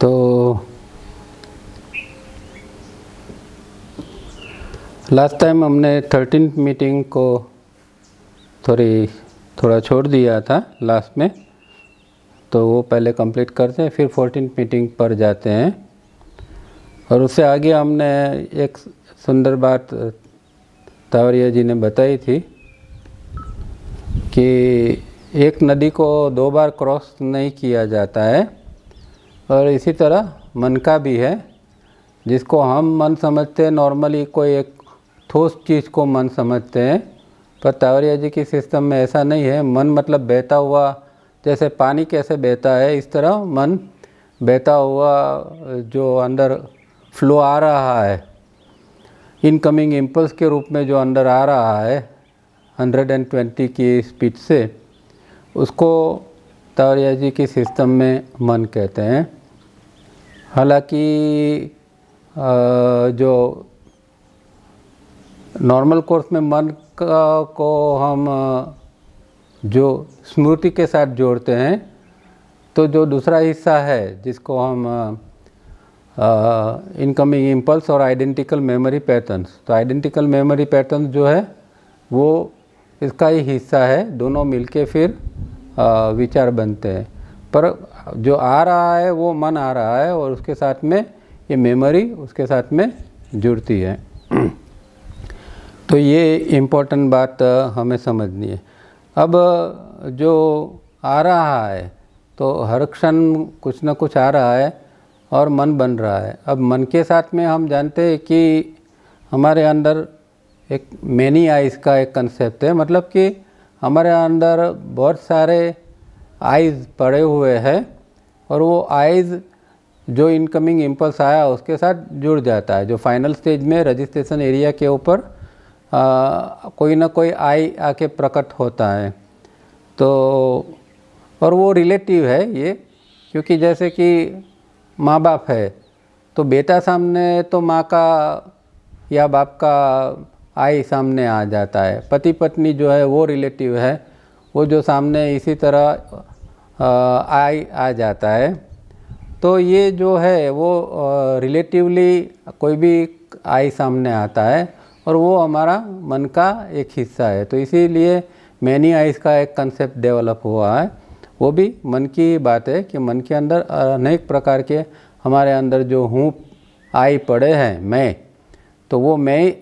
तो last time हमने 13th meeting को थोड़ा छोड़ दिया था लास्ट में, तो वो पहले कंप्लीट करते हैं, फिर 14th मीटिंग पर जाते हैं। और उससे आगे हमने एक सुंदर बात तावरिया जी ने बताई थी कि एक नदी को 2 बार क्रॉस नहीं किया जाता है, और इसी तरह मन का भी है। जिसको हम मन समझते हैं नॉर्मली, कोई एक ठोस चीज़ को मन समझते हैं, पर तावरिया जी की सिस्टम में ऐसा नहीं है। मन मतलब बहता हुआ, जैसे पानी कैसे बहता है इस तरह मन बहता हुआ जो अंदर फ्लो आ रहा है, इनकमिंग इम्पल्स के रूप में जो अंदर आ रहा है 120 की स्पीड से, उसको तावरिया जी की सिस्टम में मन कहते हैं। हालांकि जो नॉर्मल कोर्स में मन को हम जो स्मृति के साथ जोड़ते हैं, तो जो दूसरा हिस्सा है जिसको हम इनकमिंग इम्पल्स और आइडेंटिकल मेमोरी पैटर्न्स, तो आइडेंटिकल मेमोरी पैटर्न्स जो है वो इसका ही हिस्सा है। दोनों मिलके फिर विचार बनते हैं, पर जो आ रहा है वो मन आ रहा है, और उसके साथ में ये मेमोरी उसके साथ में जुड़ती है। तो ये इम्पोर्टेंट बात हमें समझनी है। अब जो आ रहा है, तो हर क्षण कुछ न कुछ आ रहा है और मन बन रहा है। अब मन के साथ में हम जानते हैं कि हमारे अंदर एक मैनी आइज़ का एक कंसेप्ट है, मतलब कि हमारे अंदर बहुत सारे आइज़ पड़े हुए हैं, और वो आइज़ जो इनकमिंग इम्पल्स आया उसके साथ जुड़ जाता है। जो फाइनल स्टेज में रजिस्ट्रेशन एरिया के ऊपर कोई ना कोई आई आके प्रकट होता है। तो और वो रिलेटिव है ये, क्योंकि जैसे कि माँ बाप है, तो बेटा सामने तो माँ का या बाप का आई सामने आ जाता है। पति पत्नी जो है वो रिलेटिव है, वो जो सामने इसी तरह आई आ जाता है। तो ये जो है वो रिलेटिवली कोई भी आई सामने आता है, और वो हमारा मन का एक हिस्सा है। तो इसीलिए मैनी आइज़ का एक कंसेप्ट डेवलप हुआ है। वो भी मन की बात है कि मन के अंदर अनेक प्रकार के हमारे अंदर जो हूँ आई पड़े हैं, मैं, तो वो मैं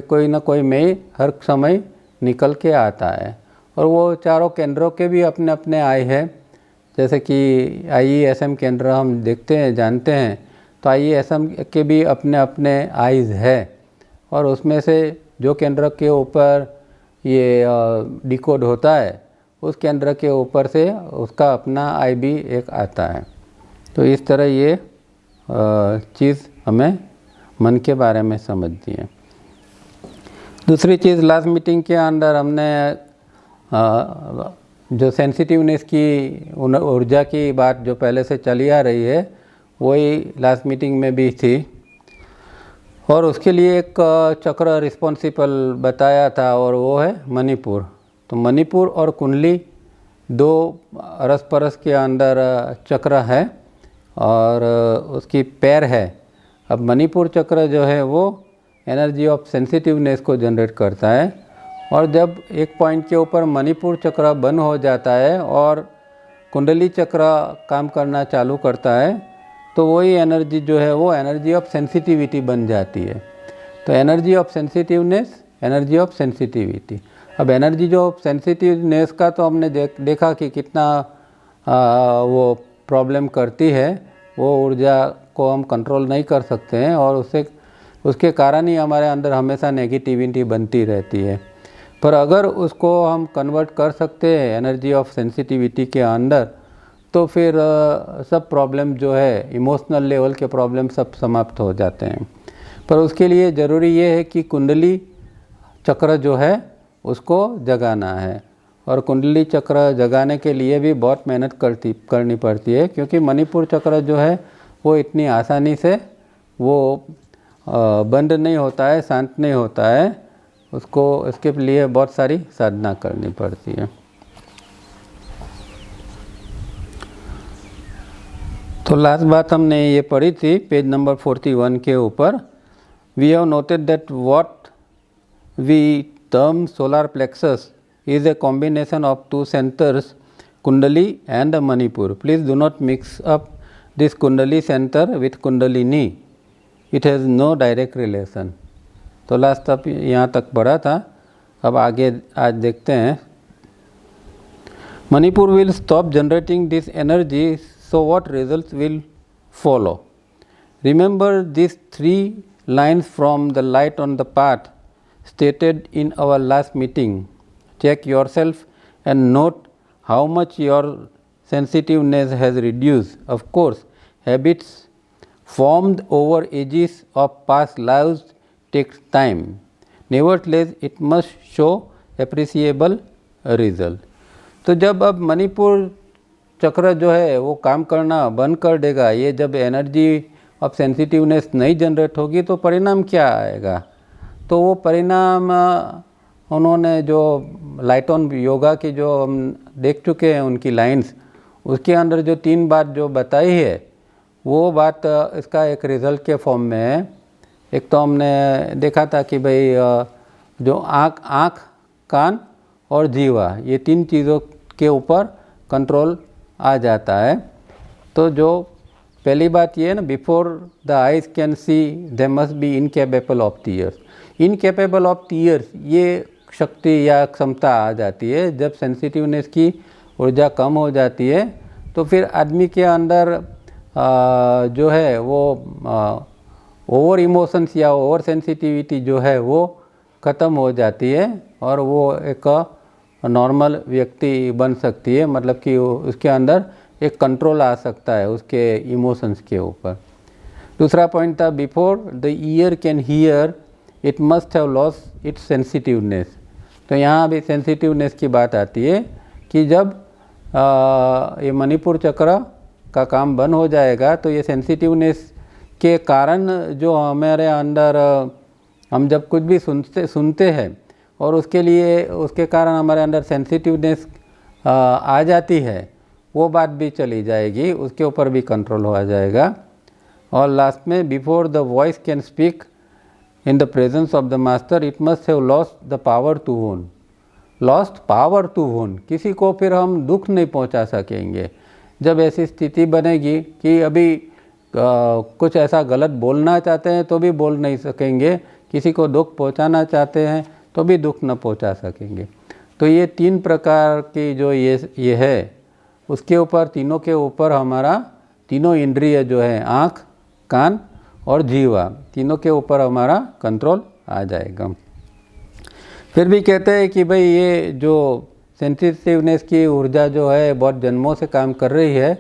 कोई ना कोई मैं हर समय निकल के आता है। और वो चारों केंद्रों के भी अपने अपने आई है। जैसे कि IESM केंद्र हम देखते हैं, जानते हैं, तो IESM के भी अपने अपने आइज़ है, और उसमें से जो केंद्र के ऊपर ये डिकोड होता है, उस केंद्र के ऊपर से उसका अपना आई भी एक आता है। तो इस तरह ये चीज़ हमें मन के बारे में समझनी है। दूसरी चीज़, लास्ट मीटिंग के अंदर हमने जो सेंसिटिवनेस की ऊर्जा की बात जो पहले से चली आ रही है, वही लास्ट मीटिंग में भी थी, और उसके लिए एक चक्र रिस्पॉन्सिबल बताया था, और वो है मणिपुर। तो मणिपुर और कुंडली 2 अरस परस के अंदर चक्र है, और उसकी पैर है। अब मणिपुर चक्र जो है वो एनर्जी ऑफ सेंसिटिवनेस को जनरेट करता है, और जब एक पॉइंट के ऊपर मणिपुर चक्र बंद हो जाता है और कुंडली चक्र काम करना चालू करता है, तो वही एनर्जी जो है वो एनर्जी ऑफ सेंसिटिविटी बन जाती है। तो energy of sensitiveness, energy of sensitivity. अब एनर्जी ऑफ सेंसिटिवनेस का तो हमने देखा कि कितना वो प्रॉब्लम करती है। वो ऊर्जा को हम कंट्रोल नहीं कर सकते हैं, और उसके कारण ही हमारे अंदर हमेशा नेगेटिविटी बनती रहती है। पर अगर उसको हम कन्वर्ट कर सकते हैं एनर्जी ऑफ सेंसिटिविटी के अंदर, तो फिर सब प्रॉब्लम जो है, इमोशनल लेवल के प्रॉब्लम सब समाप्त हो जाते हैं। पर उसके लिए ज़रूरी ये है कि कुंडली चक्र जो है उसको जगाना है, और कुंडली चक्र जगाने के लिए भी बहुत मेहनत करनी पड़ती है, क्योंकि मणिपुर चक्र जो है वो इतनी आसानी से वो बंद नहीं होता है, शांत नहीं होता है। उसको इसके लिए बहुत सारी साधना करनी पड़ती है। तो लास्ट बात हमने ये पढ़ी थी पेज नंबर 41 के ऊपर. We have noted that what we term solar plexus is a combination of two centers, Kundali and Manipur. Please do not mix up this Kundali center with Kundalini. It has no direct relation. तो last तक यहाँ तक पढ़ा था. अब आगे आज देखते हैं. Manipur will stop generating this energy, so what results will follow? Remember these 3 lines from the light on the path stated in our last meeting. Check yourself and note how much your sensitiveness has reduced. Of course, habits formed over ages of past lives takes time. Nevertheless, it must show appreciable result. तो जब अब मणिपुर चक्र जो है वो काम करना बंद कर देगा, ये जब एनर्जी ऑफ सेंसिटिवनेस नहीं जनरेट होगी तो परिणाम क्या आएगा? तो वो परिणाम उन्होंने जो लाइट ऑन योगा की जो हम देख चुके हैं उनकी लाइंस, उसके अंदर जो 3 बात जो बताई है वो बात इसका एक रिज़ल्ट के फॉर्म में है. एक तो हमने देखा था कि भाई जो आँख, कान और जीवा, ये 3 चीज़ों के ऊपर कंट्रोल आ जाता है. तो जो पहली बात ये है ना, before the eyes can see they must be incapable of tears. Incapable of tears ये शक्ति या क्षमता आ जाती है जब सेंसिटिवनेस की ऊर्जा कम हो जाती है. तो फिर आदमी के अंदर जो है वो ओवर इमोशंस या ओवर सेंसिटिविटी जो है वो ख़त्म हो जाती है और वो एक नॉर्मल व्यक्ति बन सकती है. मतलब कि उसके अंदर एक कंट्रोल आ सकता है उसके इमोशंस के ऊपर. दूसरा पॉइंट था, before the year can hear it must have lost its sensitiveness. तो यहाँ भी सेंसिटिवनेस की बात आती है कि जब ये मणिपुर चक्र का काम बंद हो जाएगा तो ये सेंसिटिवनेस के कारण जो हमारे अंदर हम जब कुछ भी सुनते हैं और उसके कारण हमारे अंदर सेंसिटिवनेस आ जाती है, वो बात भी चली जाएगी, उसके ऊपर भी कंट्रोल हो जाएगा. और लास्ट में, before the voice can speak in the presence of the master, it must have lost the power to wound. Lost power to wound. किसी को फिर हम दुख नहीं पहुंचा सकेंगे. जब ऐसी स्थिति बनेगी कि अभी कुछ ऐसा गलत बोलना चाहते हैं तो भी बोल नहीं सकेंगे, किसी को दुख पहुंचाना चाहते हैं तो भी दुख न पहुंचा सकेंगे. तो ये 3 प्रकार की जो ये है उसके ऊपर, तीनों के ऊपर हमारा तीनों इंद्रिय जो है, आँख, कान और जीवा, तीनों के ऊपर हमारा कंट्रोल आ जाएगा. फिर भी कहते हैं कि भाई ये जो सेंसिटिवनेस की ऊर्जा जो है बहुत जन्मों से काम कर रही है,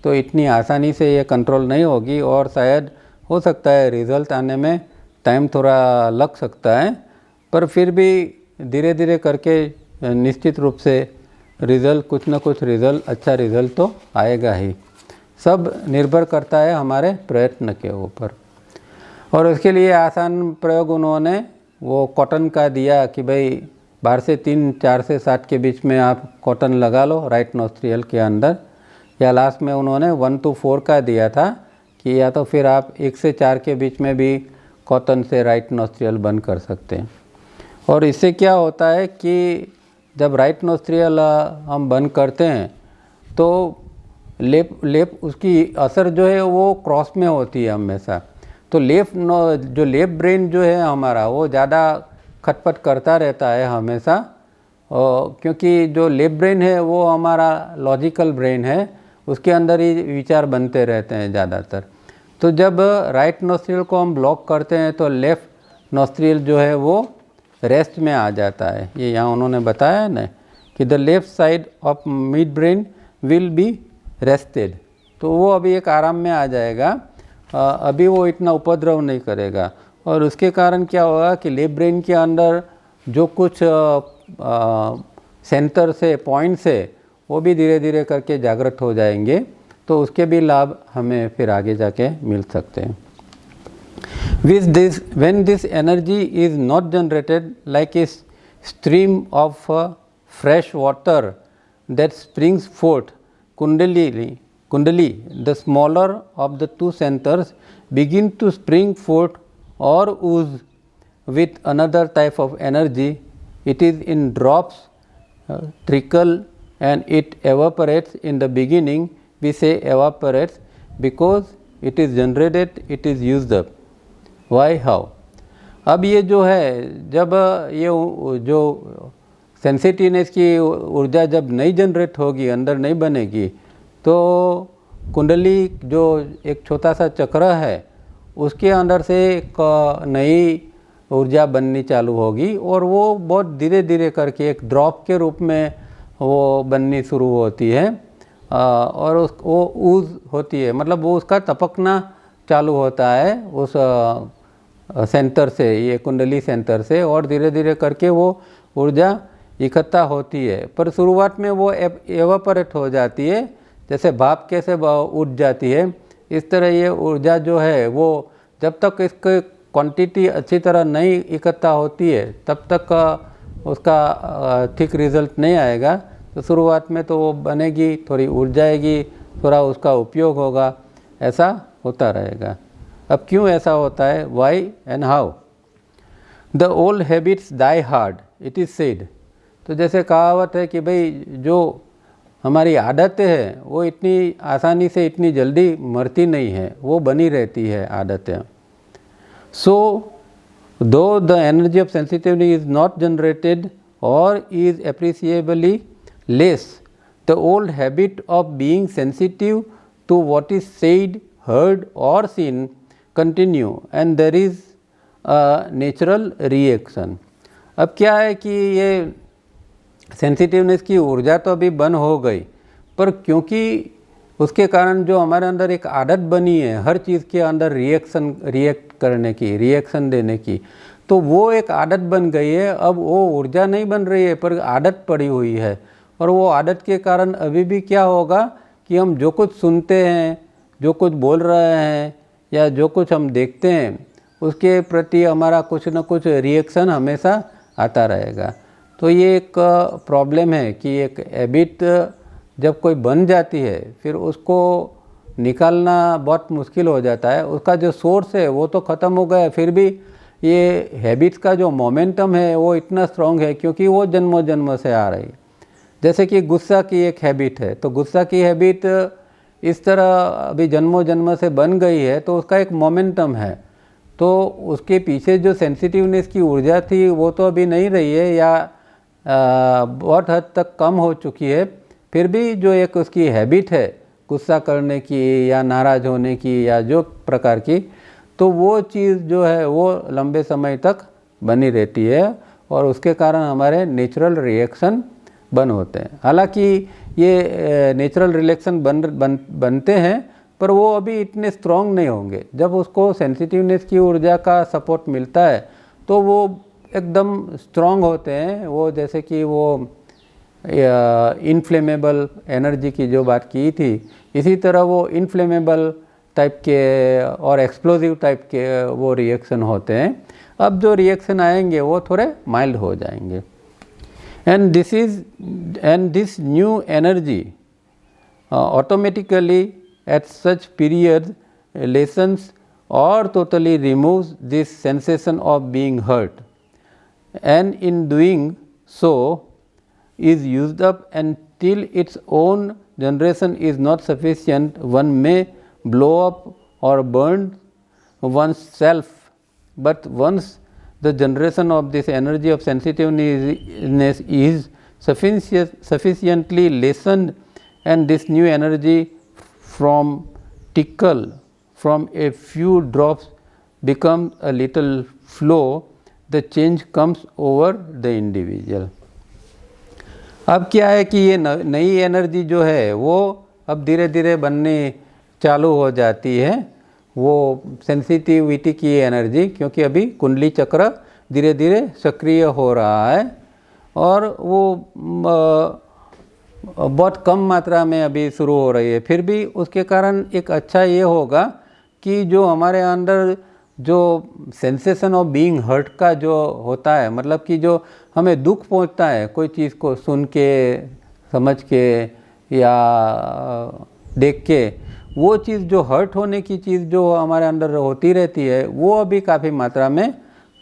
तो इतनी आसानी से ये कंट्रोल नहीं होगी और शायद हो सकता है रिज़ल्ट आने में टाइम थोड़ा लग सकता है. पर फिर भी धीरे धीरे करके निश्चित रूप से रिज़ल्ट, कुछ ना कुछ रिज़ल्ट, अच्छा रिज़ल्ट तो आएगा ही. सब निर्भर करता है हमारे प्रयत्न के ऊपर. और उसके लिए आसान प्रयोग उन्होंने वो कॉटन का दिया कि भाई 12 से 3, 4 से 7 के बीच में आप कॉटन लगा लो राइट नोस्ट्रियल के अंदर. या लास्ट में उन्होंने 1 to 4 का दिया था कि या तो फिर आप 1 से 4 के बीच में भी कॉटन से राइट नोस्ट्रियल बंद कर सकते हैं. और इससे क्या होता है कि जब राइट नोस्ट्रियल हम बंद करते हैं तो लेप उसकी असर जो है वो क्रॉस में होती है हमेशा. तो जो लेफ्ट ब्रेन जो है हमारा वो ज़्यादा खटपट करता रहता है हमेशा, क्योंकि जो लेफ्ट ब्रेन है वो हमारा लॉजिकल ब्रेन है, उसके अंदर ही विचार बनते रहते हैं ज़्यादातर. तो जब राइट नोस्ट्रियल को हम ब्लॉक करते हैं तो लेफ्ट नोस्ट्रियल जो है वो रेस्ट में आ जाता है. ये यहाँ उन्होंने बताया ना कि the left side of mid brain will be rested. तो वो अभी एक आराम में आ जाएगा, अभी वो इतना उपद्रव नहीं करेगा. और उसके कारण क्या होगा कि लेफ्ट ब्रेन के अंदर जो कुछ सेंटर से, पॉइंट से, वो भी धीरे धीरे करके जागृत हो जाएंगे. तो उसके भी लाभ हमें फिर आगे जाके मिल सकते हैं. When this energy is not generated like a stream of fresh water that springs forth, Kundalini kundali, the smaller of the two centers, begin to spring forth or ooze with another type of energy. It is in drops, trickle, and it evaporates. In the beginning we say evaporates because it is generated, it is used up. Why, how? अब ये जो है, जब ये जो sensitiveness की ऊर्जा जब नहीं जनरेट होगी, अंदर नहीं बनेगी, तो कुंडली जो एक छोटा सा चक्र है उसके अंदर से एक नई ऊर्जा बननी चालू होगी और वो बहुत धीरे धीरे करके एक ड्रॉप के रूप में वो बननी शुरू होती है और वो ऊज होती है, मतलब वो उसका टपकना चालू होता है उस सेंटर से, ये कुंडली सेंटर से, और धीरे धीरे करके वो ऊर्जा इकट्ठा होती है। पर शुरुआत में वो एवापोरेट हो जाती है, जैसे भाप कैसे उठ जाती है, इस तरह ये ऊर्जा जो है वो जब तक इसकी क्वांटिटी अच्छी तरह नहीं इकट्ठा होती है तब तक उसका ठीक रिजल्ट नहीं आएगा। तो शुरुआत में तो वो बनेगी, थोड़ी उड़ जाएगी, थोड़ा उसका उपयोग होगा, ऐसा होता रहेगा। अब क्यों ऐसा होता है, why and how? The old habits die hard, it is said. तो जैसे कहावत है कि भाई जो हमारी आदतें हैं वो इतनी आसानी से इतनी जल्दी मरती नहीं है, वो बनी रहती है आदतें। सो दो the energy of sensitivity is not generated और is एप्रिसिएबली less, the old habit of being sensitive to what is said, heard or seen continue and there is a natural reaction. अब क्या है कि ये सेंसिटिवनेस की ऊर्जा तो अभी बंद हो गई, पर क्योंकि उसके कारण जो हमारे अंदर एक आदत बनी है हर चीज़ के अंदर रिएक्ट करने की, रिएक्शन देने की, तो वो एक आदत बन गई है। अब वो ऊर्जा नहीं बन रही है पर आदत पड़ी हुई है, और वो आदत के कारण अभी भी क्या होगा कि हम जो कुछ सुनते हैं, जो कुछ बोल रहे हैं या जो कुछ हम देखते हैं उसके प्रति हमारा कुछ न कुछ रिएक्शन हमेशा आता रहेगा। तो ये एक प्रॉब्लम है कि एक हैबिट जब कोई बन जाती है फिर उसको निकालना बहुत मुश्किल हो जाता है। उसका जो सोर्स है वो तो ख़त्म हो गया, फिर भी ये हैबिट्स का जो मोमेंटम है वो इतना स्ट्रॉन्ग है क्योंकि वो जन्मों जन्म से आ रही है। जैसे कि गुस्सा की एक हैबिट है, तो गुस्सा की हैबिट इस तरह अभी जन्मों जन्म से बन गई है तो उसका एक मोमेंटम है, तो उसके पीछे जो सेंसिटिवनेस की ऊर्जा थी वो तो अभी नहीं रही है या बहुत हद तक कम हो चुकी है। फिर भी जो एक उसकी हैबिट है गुस्सा करने की या नाराज़ होने की या जो प्रकार की, तो वो चीज़ जो है वो लंबे समय तक बनी रहती है और उसके कारण हमारे नेचुरल रिएक्शन बन होते हैं। हालांकि ये नेचुरल रिएक्शन बनते हैं पर वो अभी इतने स्ट्रॉन्ग नहीं होंगे। जब उसको सेंसिटिवनेस की ऊर्जा का सपोर्ट मिलता है तो वो एकदम स्ट्रॉन्ग होते हैं। वो जैसे कि वो इनफ्लेमेबल एनर्जी की जो बात की थी, इसी तरह वो इनफ्लेमेबल टाइप के और एक्सप्लोजिव टाइप के वो रिएक्शन होते हैं। अब जो रिएक्शन आएंगे वो थोड़े माइल्ड हो जाएंगे। And this new energy automatically at such periods lessens or totally removes this sensation of being hurt, and in doing so is used up until its own generation is not sufficient. One may blow up or burn oneself, but once the generation of this energy of sensitiveness is sufficiently lessened and this new energy from trickle from a few drops becomes a little flow, the change comes over the individual. अब क्या है कि ये नई energy जो है वो अब धीरे धीरे बनने चालू हो जाती है, वो सेंसिटिविटी की एनर्जी, क्योंकि अभी कुंडली चक्र धीरे धीरे सक्रिय हो रहा है और वो बहुत कम मात्रा में अभी शुरू हो रही है। फिर भी उसके कारण एक अच्छा ये होगा कि जो हमारे अंदर जो सेंसेशन ऑफ बीइंग हर्ट का जो होता है, मतलब कि जो हमें दुख पहुंचता है कोई चीज़ को सुन के, समझ के या देख के वो चीज़ जो हर्ट होने की चीज़ जो हमारे अंदर होती रहती है वो अभी काफ़ी मात्रा में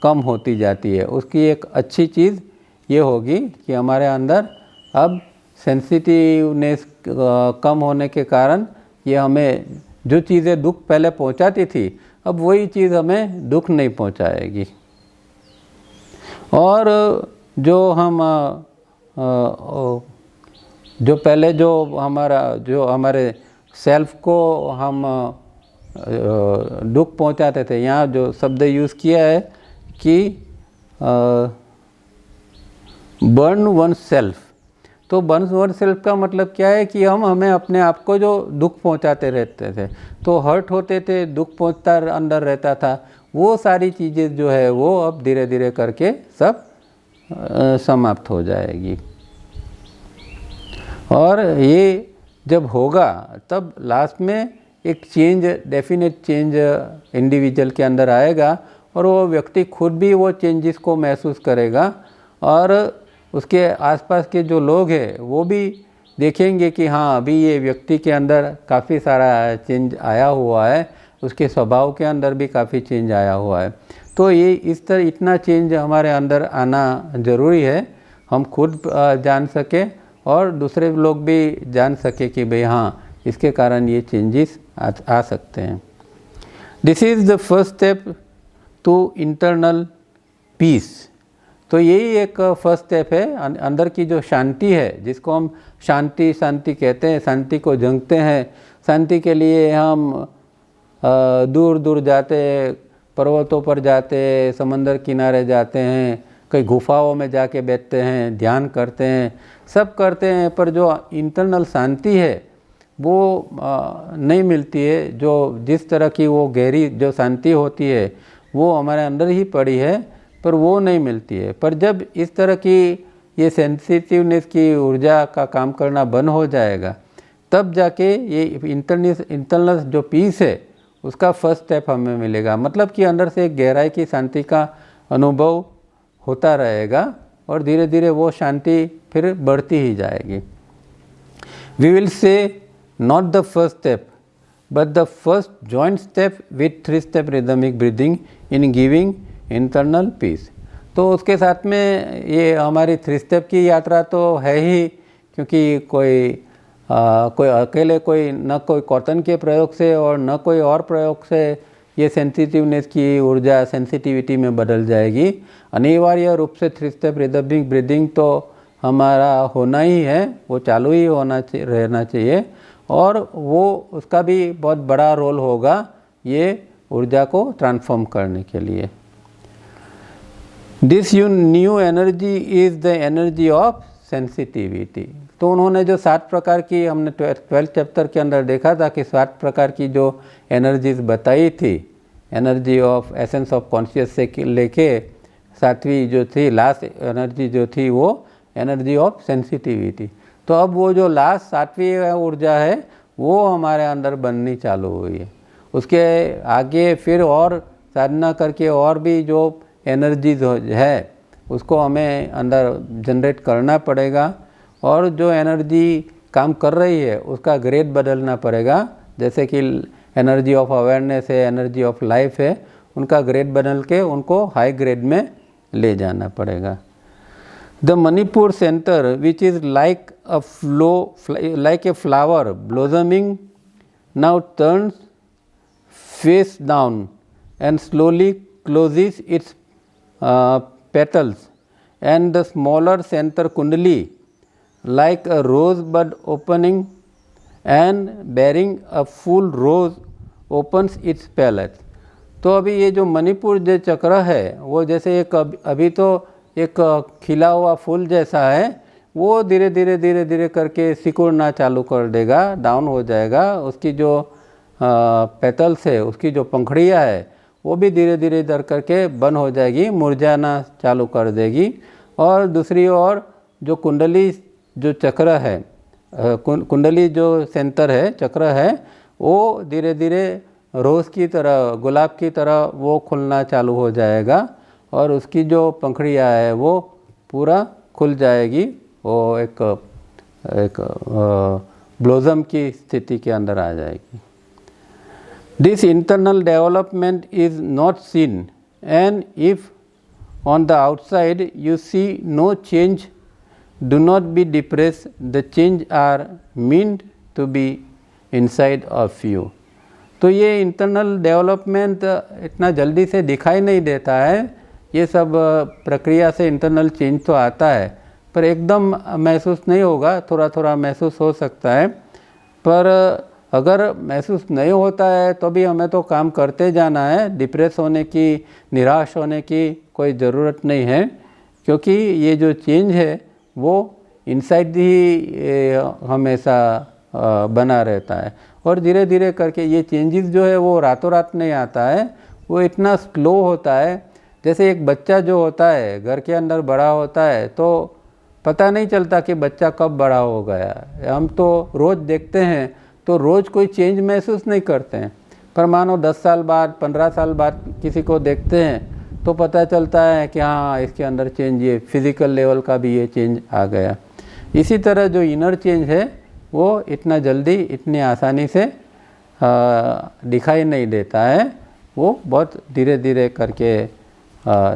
कम होती जाती है। उसकी एक अच्छी चीज़ ये होगी कि हमारे अंदर अब सेंसिटिवनेस कम होने के कारण ये हमें जो चीज़ें दुख पहले पहुंचाती थी अब वही चीज़ हमें दुख नहीं पहुंचाएगी। और जो हम जो पहले जो हमारे सेल्फ को हम दुख पहुंचाते थे, यहाँ जो शब्द यूज़ किया है कि बर्न वन सेल्फ, तो बर्न वन सेल्फ का मतलब क्या है कि हमें अपने आप को जो दुख पहुंचाते रहते थे, तो हर्ट होते थे, दुख पहुंचता अंदर रहता था, वो सारी चीज़ें जो है वो अब धीरे धीरे करके सब समाप्त हो जाएगी। और ये जब होगा तब लास्ट में एक चेंज, डेफिनेट चेंज इंडिविजुअल के अंदर आएगा और वो व्यक्ति खुद भी वो चेंजेस को महसूस करेगा और उसके आसपास के जो लोग हैं वो भी देखेंगे कि हाँ अभी ये व्यक्ति के अंदर काफ़ी सारा चेंज आया हुआ है, उसके स्वभाव के अंदर भी काफ़ी चेंज आया हुआ है। तो ये इस तरह इतना चेंज हमारे अंदर आना ज़रूरी है, हम खुद जान सके और दूसरे लोग भी जान सके कि भाई हाँ इसके कारण ये चेंजेस आ सकते हैं। This is the first step to internal peace. तो यही एक फर्स्ट स्टेप है, अंदर की जो शांति है जिसको हम शांति कहते हैं, शांति को जंगते हैं, शांति के लिए हम दूर दूर जाते, पर्वतों पर जाते, समंदर किनारे जाते हैं, कई गुफाओं में जाके बैठते हैं, ध्यान करते हैं, सब करते हैं, पर जो इंटरनल शांति है वो नहीं मिलती है। जो जिस तरह की वो गहरी जो शांति होती है वो हमारे अंदर ही पड़ी है पर वो नहीं मिलती है। पर जब इस तरह की ये सेंसिटिवनेस की ऊर्जा का काम करना बंद हो जाएगा तब जाके ये इंटरनल जो पीस है उसका फर्स्ट स्टेप हमें मिलेगा। मतलब कि अंदर से एक गहराई की शांति का अनुभव होता रहेगा और धीरे धीरे वो शांति फिर बढ़ती ही जाएगी। We will say not the first step but the first joint step with 3 step rhythmic breathing in giving internal peace. तो उसके साथ में ये हमारी 3 स्टेप की यात्रा तो है ही, क्योंकि कोई अकेले कोई न कोई कॉटन के प्रयोग से और न कोई और प्रयोग से ये सेंसिटिवनेस की ऊर्जा सेंसिटिविटी में बदल जाएगी। अनिवार्य रूप से 3 स्टेप रिदमिक ब्रीदिंग तो हमारा होना ही है, वो चालू ही रहना चाहिए और वो उसका भी बहुत बड़ा रोल होगा ये ऊर्जा को ट्रांसफॉर्म करने के लिए। This new energy is the energy of sensitivity. तो उन्होंने जो 7 प्रकार की, हमने 12th चैप्टर के अंदर देखा था कि 7 प्रकार की जो एनर्जीज बताई थी, energy of essence of conscious से लेके 7वीं जो थी लास्ट एनर्जी जो थी वो एनर्जी ऑफ सेंसिटिविटी। तो अब वो जो लास्ट 7वीं ऊर्जा है वो हमारे अंदर बननी चालू हुई है। उसके आगे फिर और साधना करके और भी जो एनर्जीज है उसको हमें अंदर जनरेट करना पड़ेगा और जो एनर्जी काम कर रही है उसका ग्रेड बदलना पड़ेगा। जैसे कि एनर्जी ऑफ अवेयरनेस है, एनर्जी ऑफ लाइफ है, उनका ग्रेड बदल के उनको हाई ग्रेड में ले जाना पड़ेगा। The Manipur centre which is like a flower blossoming now turns face down and slowly closes its petals, and the smaller center kundali like a rosebud opening and bearing a full rose opens its petals। तो अभी ये जो मणिपुर जो चक्र है वो जैसे एक अभी तो एक खिला हुआ फूल जैसा है, वो धीरे धीरे करके सिकुड़ना चालू कर देगा, डाउन हो जाएगा। उसकी जो पेटल्स है, उसकी जो पंखड़ियाँ है वो भी धीरे धीरे इधर करके बंद हो जाएगी, मुरझाना चालू कर देगी। और दूसरी ओर जो कुंडली जो चक्र है, कुंडली जो सेंटर है, चक्र है, वो धीरे धीरे रोज़ की तरह, गुलाब की तरह वो खुलना चालू हो जाएगा और उसकी जो पंखड़ियाँ है वो पूरा खुल जाएगी। वो एक ब्लोजम की स्थिति के अंदर आ जाएगी। This internal development is not seen, and if on the outside you see no change, do not be depress, the change are meant to be inside of you. तो ये इंटरनल डेवलपमेंट इतना जल्दी से दिखाई नहीं देता है, ये सब प्रक्रिया से इंटरनल चेंज तो आता है, पर एकदम महसूस नहीं होगा, थोड़ा थोड़ा महसूस हो सकता है। पर अगर महसूस नहीं होता है तो भी हमें तो काम करते जाना है, डिप्रेस होने की, निराश होने की कोई ज़रूरत नहीं है, क्योंकि ये जो चेंज है वो इनसाइड ही हमेशा बना रहता है। और धीरे धीरे करके ये चेंजेस जो है वो रातों रात नहीं आता है, वो इतना स्लो होता है। जैसे एक बच्चा जो होता है घर के अंदर बड़ा होता है तो पता नहीं चलता कि बच्चा कब बड़ा हो गया। हम तो रोज़ देखते हैं तो रोज़ कोई चेंज महसूस नहीं करते हैं, पर मानो 10 साल बाद 15 साल बाद किसी को देखते हैं तो पता चलता है कि हाँ इसके अंदर चेंज, ये फिज़िकल लेवल का भी ये चेंज आ गया। इसी तरह जो इनर चेंज है वो इतना जल्दी, इतनी आसानी से दिखाई नहीं देता है, वो बहुत धीरे धीरे करके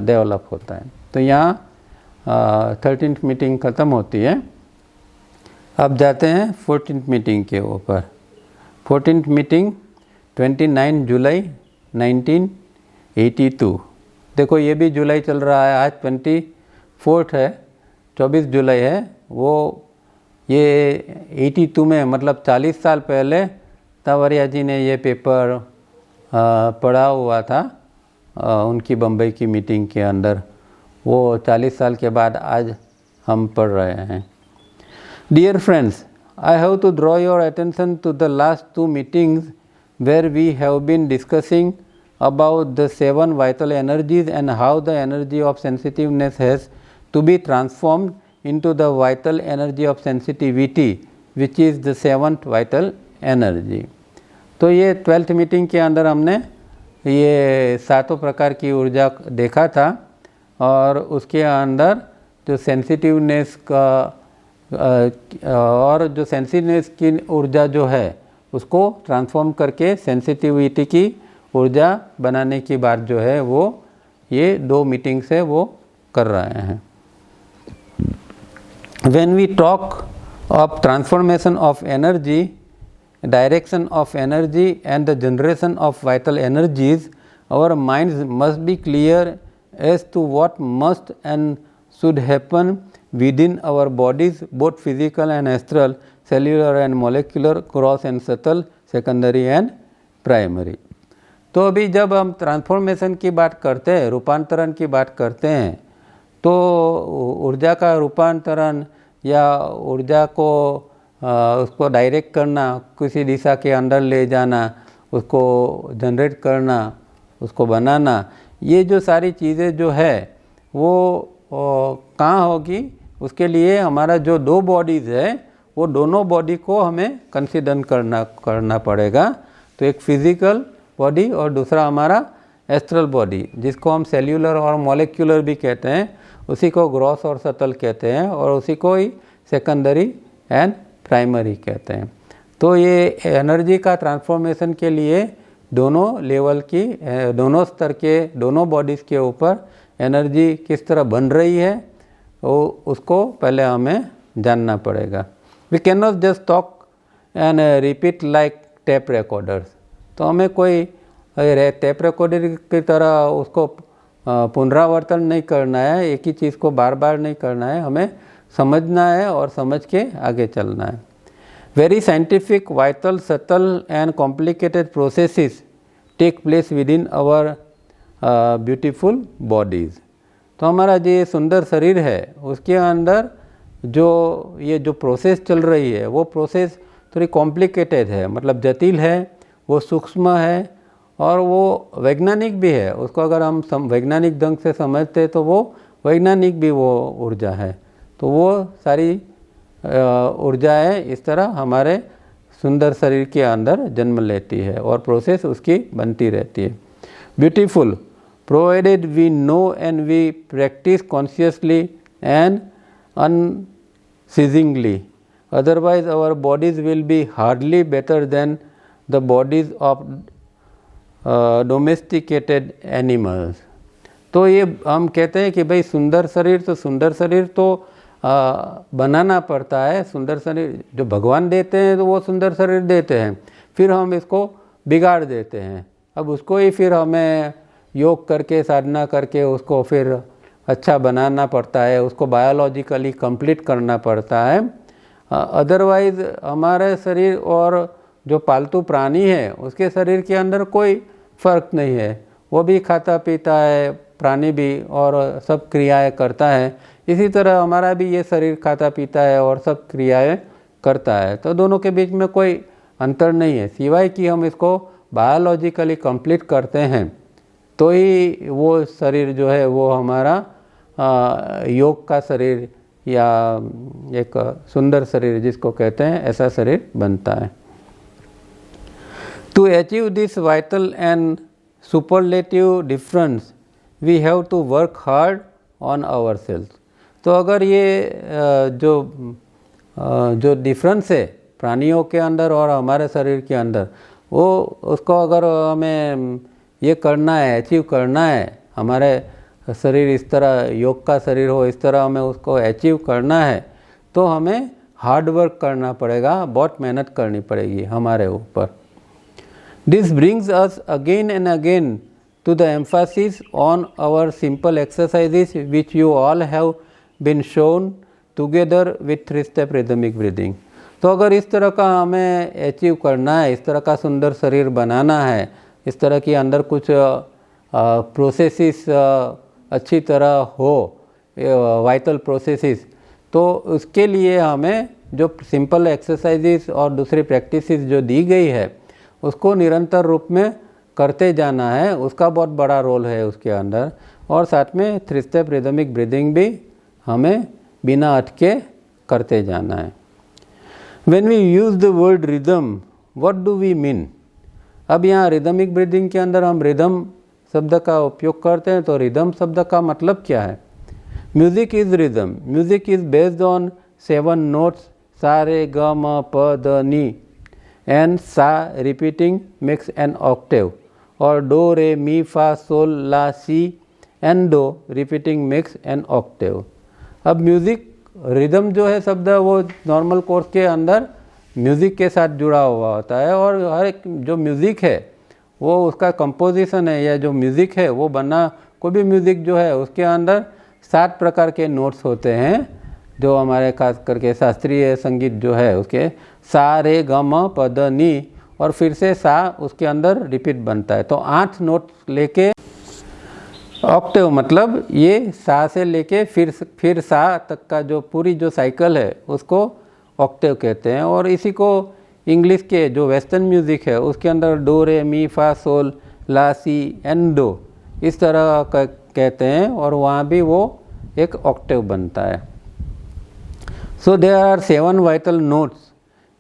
डेवलप होता है। तो यहाँ 13th मीटिंग ख़त्म होती है। अब जाते हैं 14th मीटिंग के ऊपर। 14th मीटिंग 29 जुलाई 1982। देखो ये भी जुलाई चल रहा है, आज 24 है, 24 जुलाई है। वो ये 82 में मतलब 40 साल पहले तावरिया जी ने ये पेपर पढ़ा हुआ था उनकी बम्बई की मीटिंग के अंदर। वो 40 साल के बाद आज हम पढ़ रहे हैं। Dear friends, I have to draw your attention to the last 2 meetings where we have been discussing about the 7 vital energies and how the energy of sensitiveness has to be transformed into the vital energy of sensitivity, which is the 7th vital energy. तो ये 12th meeting के अंदर हमने ये 7 प्रकार की ऊर्जा देखा था, और उसके अंदर जो सेंसिटिवनेस का और जो सेंसिटिवनेस की ऊर्जा जो है उसको ट्रांसफॉर्म करके सेंसिटिविटी की ऊर्जा बनाने की बात जो है वो ये 2 मीटिंग से वो कर रहे हैं। When we talk of transformation of energy, direction of energy and the generation of vital energies, our minds must be clear as to what must and should happen within our bodies, both physical and astral, cellular and molecular, gross and subtle, secondary and primary. तो अभी जब हम transformation की बात करते हैं, रूपांतरण की बात करते हैं, तो ऊर्जा का रूपांतरण या ऊर्जा को उसको डायरेक्ट करना, किसी दिशा के अंदर ले जाना, उसको जनरेट करना, उसको बनाना, ये जो सारी चीज़ें जो है वो कहाँ होगी, उसके लिए हमारा जो 2 बॉडीज़ है वो दोनों बॉडी को हमें कंसीडर करना पड़ेगा। तो एक फिज़िकल बॉडी और दूसरा हमारा एस्ट्रल बॉडी, जिसको हम सेल्यूलर और मॉलिक्यूलर भी कहते हैं, उसी को ग्रॉस और सतल कहते हैं, और उसी को ही सेकेंडरी एंड प्राइमरी कहते हैं। तो ये एनर्जी का ट्रांसफॉर्मेशन के लिए दोनों लेवल की, दोनों स्तर के, दोनों बॉडीज़ के ऊपर एनर्जी किस तरह बन रही है वो उसको पहले हमें जानना पड़ेगा। We can not just talk and repeat like tape recorders. तो हमें कोई टेप रिकॉर्डर की तरह उसको पुनरावर्तन नहीं करना है, एक ही चीज़ को बार बार नहीं करना है, हमें समझना है और समझ के आगे चलना है। Very scientific, vital, subtle and complicated processes take place within our beautiful bodies. तो हमारा जो सुंदर शरीर है उसके अंदर जो ये जो प्रोसेस चल रही है वो प्रोसेस थोड़ी कॉम्प्लिकेटेड है, मतलब जटिल है, वो सूक्ष्म है और वो वैज्ञानिक भी है। उसको अगर हम वैज्ञानिक ढंग से समझते तो वो वैज्ञानिक भी वो ऊर्जा है। तो वो सारी ऊर्जाएं इस तरह हमारे सुंदर शरीर के अंदर जन्म लेती है और प्रोसेस उसकी बनती रहती है। Beautiful, provided we know and we practice consciously and unceasingly, otherwise our bodies will be hardly better than the bodies of domesticated animals. तो ये हम कहते हैं कि भाई सुंदर शरीर तो बनाना पड़ता है। सुंदर शरीर जो भगवान देते हैं तो वो सुंदर शरीर देते हैं, फिर हम इसको बिगाड़ देते हैं। अब उसको ही फिर हमें योग करके साधना करके उसको फिर अच्छा बनाना पड़ता है, उसको बायोलॉजिकली कंप्लीट करना पड़ता है। अदरवाइज़ हमारे शरीर और जो पालतू प्राणी है उसके शरीर के अंदर कोई फ़र्क नहीं है। वो भी खाता पीता है, प्राणी भी, और सब क्रियाएं करता है। इसी तरह हमारा भी ये शरीर खाता पीता है और सब क्रियाएं करता है। तो दोनों के बीच में कोई अंतर नहीं है, सिवाय कि हम इसको बायोलॉजिकली कंप्लीट करते हैं तो ही वो शरीर जो है वो हमारा योग का शरीर या एक सुंदर शरीर जिसको कहते हैं ऐसा शरीर बनता है। To achieve this vital and superlative difference we have to work hard on our self. तो अगर ये जो डिफरेंस है प्राणियों के अंदर और हमारे शरीर के अंदर, वो उसको अगर हमें ये करना है, अचीव करना है, हमारे शरीर इस तरह योग का शरीर हो इस तरह हमें उसको अचीव करना है, तो हमें हार्ड वर्क करना पड़ेगा, बहुत मेहनत करनी पड़ेगी हमारे ऊपर। This brings us again and again to the emphasis on our simple exercises which you all have been shown together with 3-step rhythmic breathing। तो अगर इस तरह का हमें अचीव करना है, इस तरह का सुंदर शरीर बनाना है, इस तरह के अंदर कुछ प्रोसेसेस अच्छी तरह हो, वाइटल प्रोसेसेस, तो उसके लिए हमें जो सिंपल एक्सरसाइजेस और दूसरी प्रैक्टिसेस जो दी गई है उसको निरंतर रूप में करते जाना है। उसका बहुत बड़ा रोल है उसके अंदर। और साथ में 3-step रिदमिक ब्रीदिंग भी हमें बिना अटके करते जाना है। When we use the word rhythm, what do we mean? अब यहाँ रिदमिक ब्रीदिंग के अंदर हम रिदम शब्द का उपयोग करते हैं, तो रिदम शब्द का मतलब क्या है? Music is rhythm. Music is based on 7 notes सा रे ग म प द नी, एंड सा रिपीटिंग मेक्स एन ऑक्टेव, और do re mi fa sol la si and do repeating makes an octave. अब म्यूज़िक रिदम जो है शब्द वो नॉर्मल कोर्स के अंदर म्यूज़िक के साथ जुड़ा हुआ होता है, और हर एक जो म्यूज़िक है वो उसका कंपोजिशन है या जो म्यूज़िक है वो बना, कोई भी म्यूज़िक जो है उसके अंदर 7 प्रकार के नोट्स होते हैं। जो हमारे खास करके शास्त्रीय संगीत जो है उसके सा रे ग म प द नी, और फिर से सा उसके अंदर रिपीट बनता है। तो 8 नोट लेके ऑक्टेव, मतलब ये सा से लेके फिर सा तक का जो पूरी जो साइकिल है उसको ऑक्टेव कहते हैं। और इसी को इंग्लिश के जो वेस्टर्न म्यूज़िक है उसके अंदर dough re mi fa sol la si and do इस तरह का कहते हैं, और वहाँ भी वो एक ऑक्टेव बनता है। So there are 7 vital notes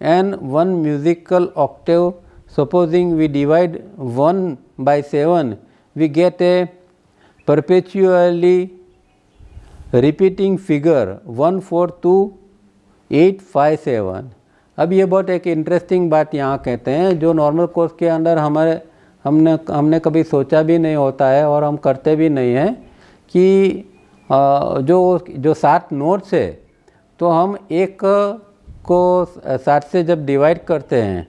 and 1 musical octave. Supposing we divide 1 by 7, we get a perpetually repeating figure 1 4 2 8 5 7। अब ये बहुत एक इंटरेस्टिंग बात यहाँ कहते हैं जो नॉर्मल कोर्स के अंदर हमने कभी सोचा भी नहीं होता है और हम करते भी नहीं हैं कि जो 7 नोट्स है, तो हम एक को 7 से जब डिवाइड करते हैं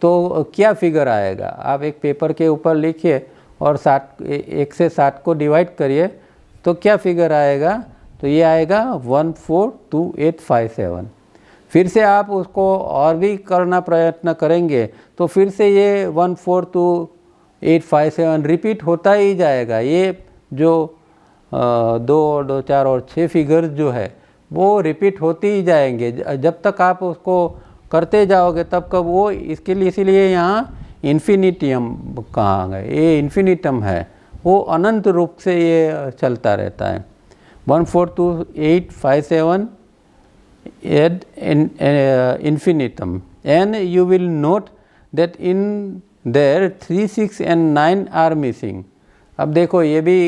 तो क्या फिगर आएगा। आप एक पेपर के ऊपर लिखिए और 1 से 7 को डिवाइड करिए तो क्या फिगर आएगा, तो ये आएगा 1 4 2 8 5 7। फिर से आप उसको और भी करना प्रयत्न करेंगे तो फिर से ये 1 4 2 8 5 7 रिपीट होता ही जाएगा। ये जो 2 और 2 4 और 6 फिगर्स जो है वो रिपीट होती ही जाएंगे जब तक आप उसको करते जाओगे तब कब वो इसके लिए, इसीलिए यहाँ इन्फिनिटियम कहा गया। ये इन्फिनिटम है, वो अनंत रूप से ये चलता रहता है। 1 4 2 8 5 7 add infinitum, and you will note that in there 3 6 and 9 are missing। अब देखो ये भी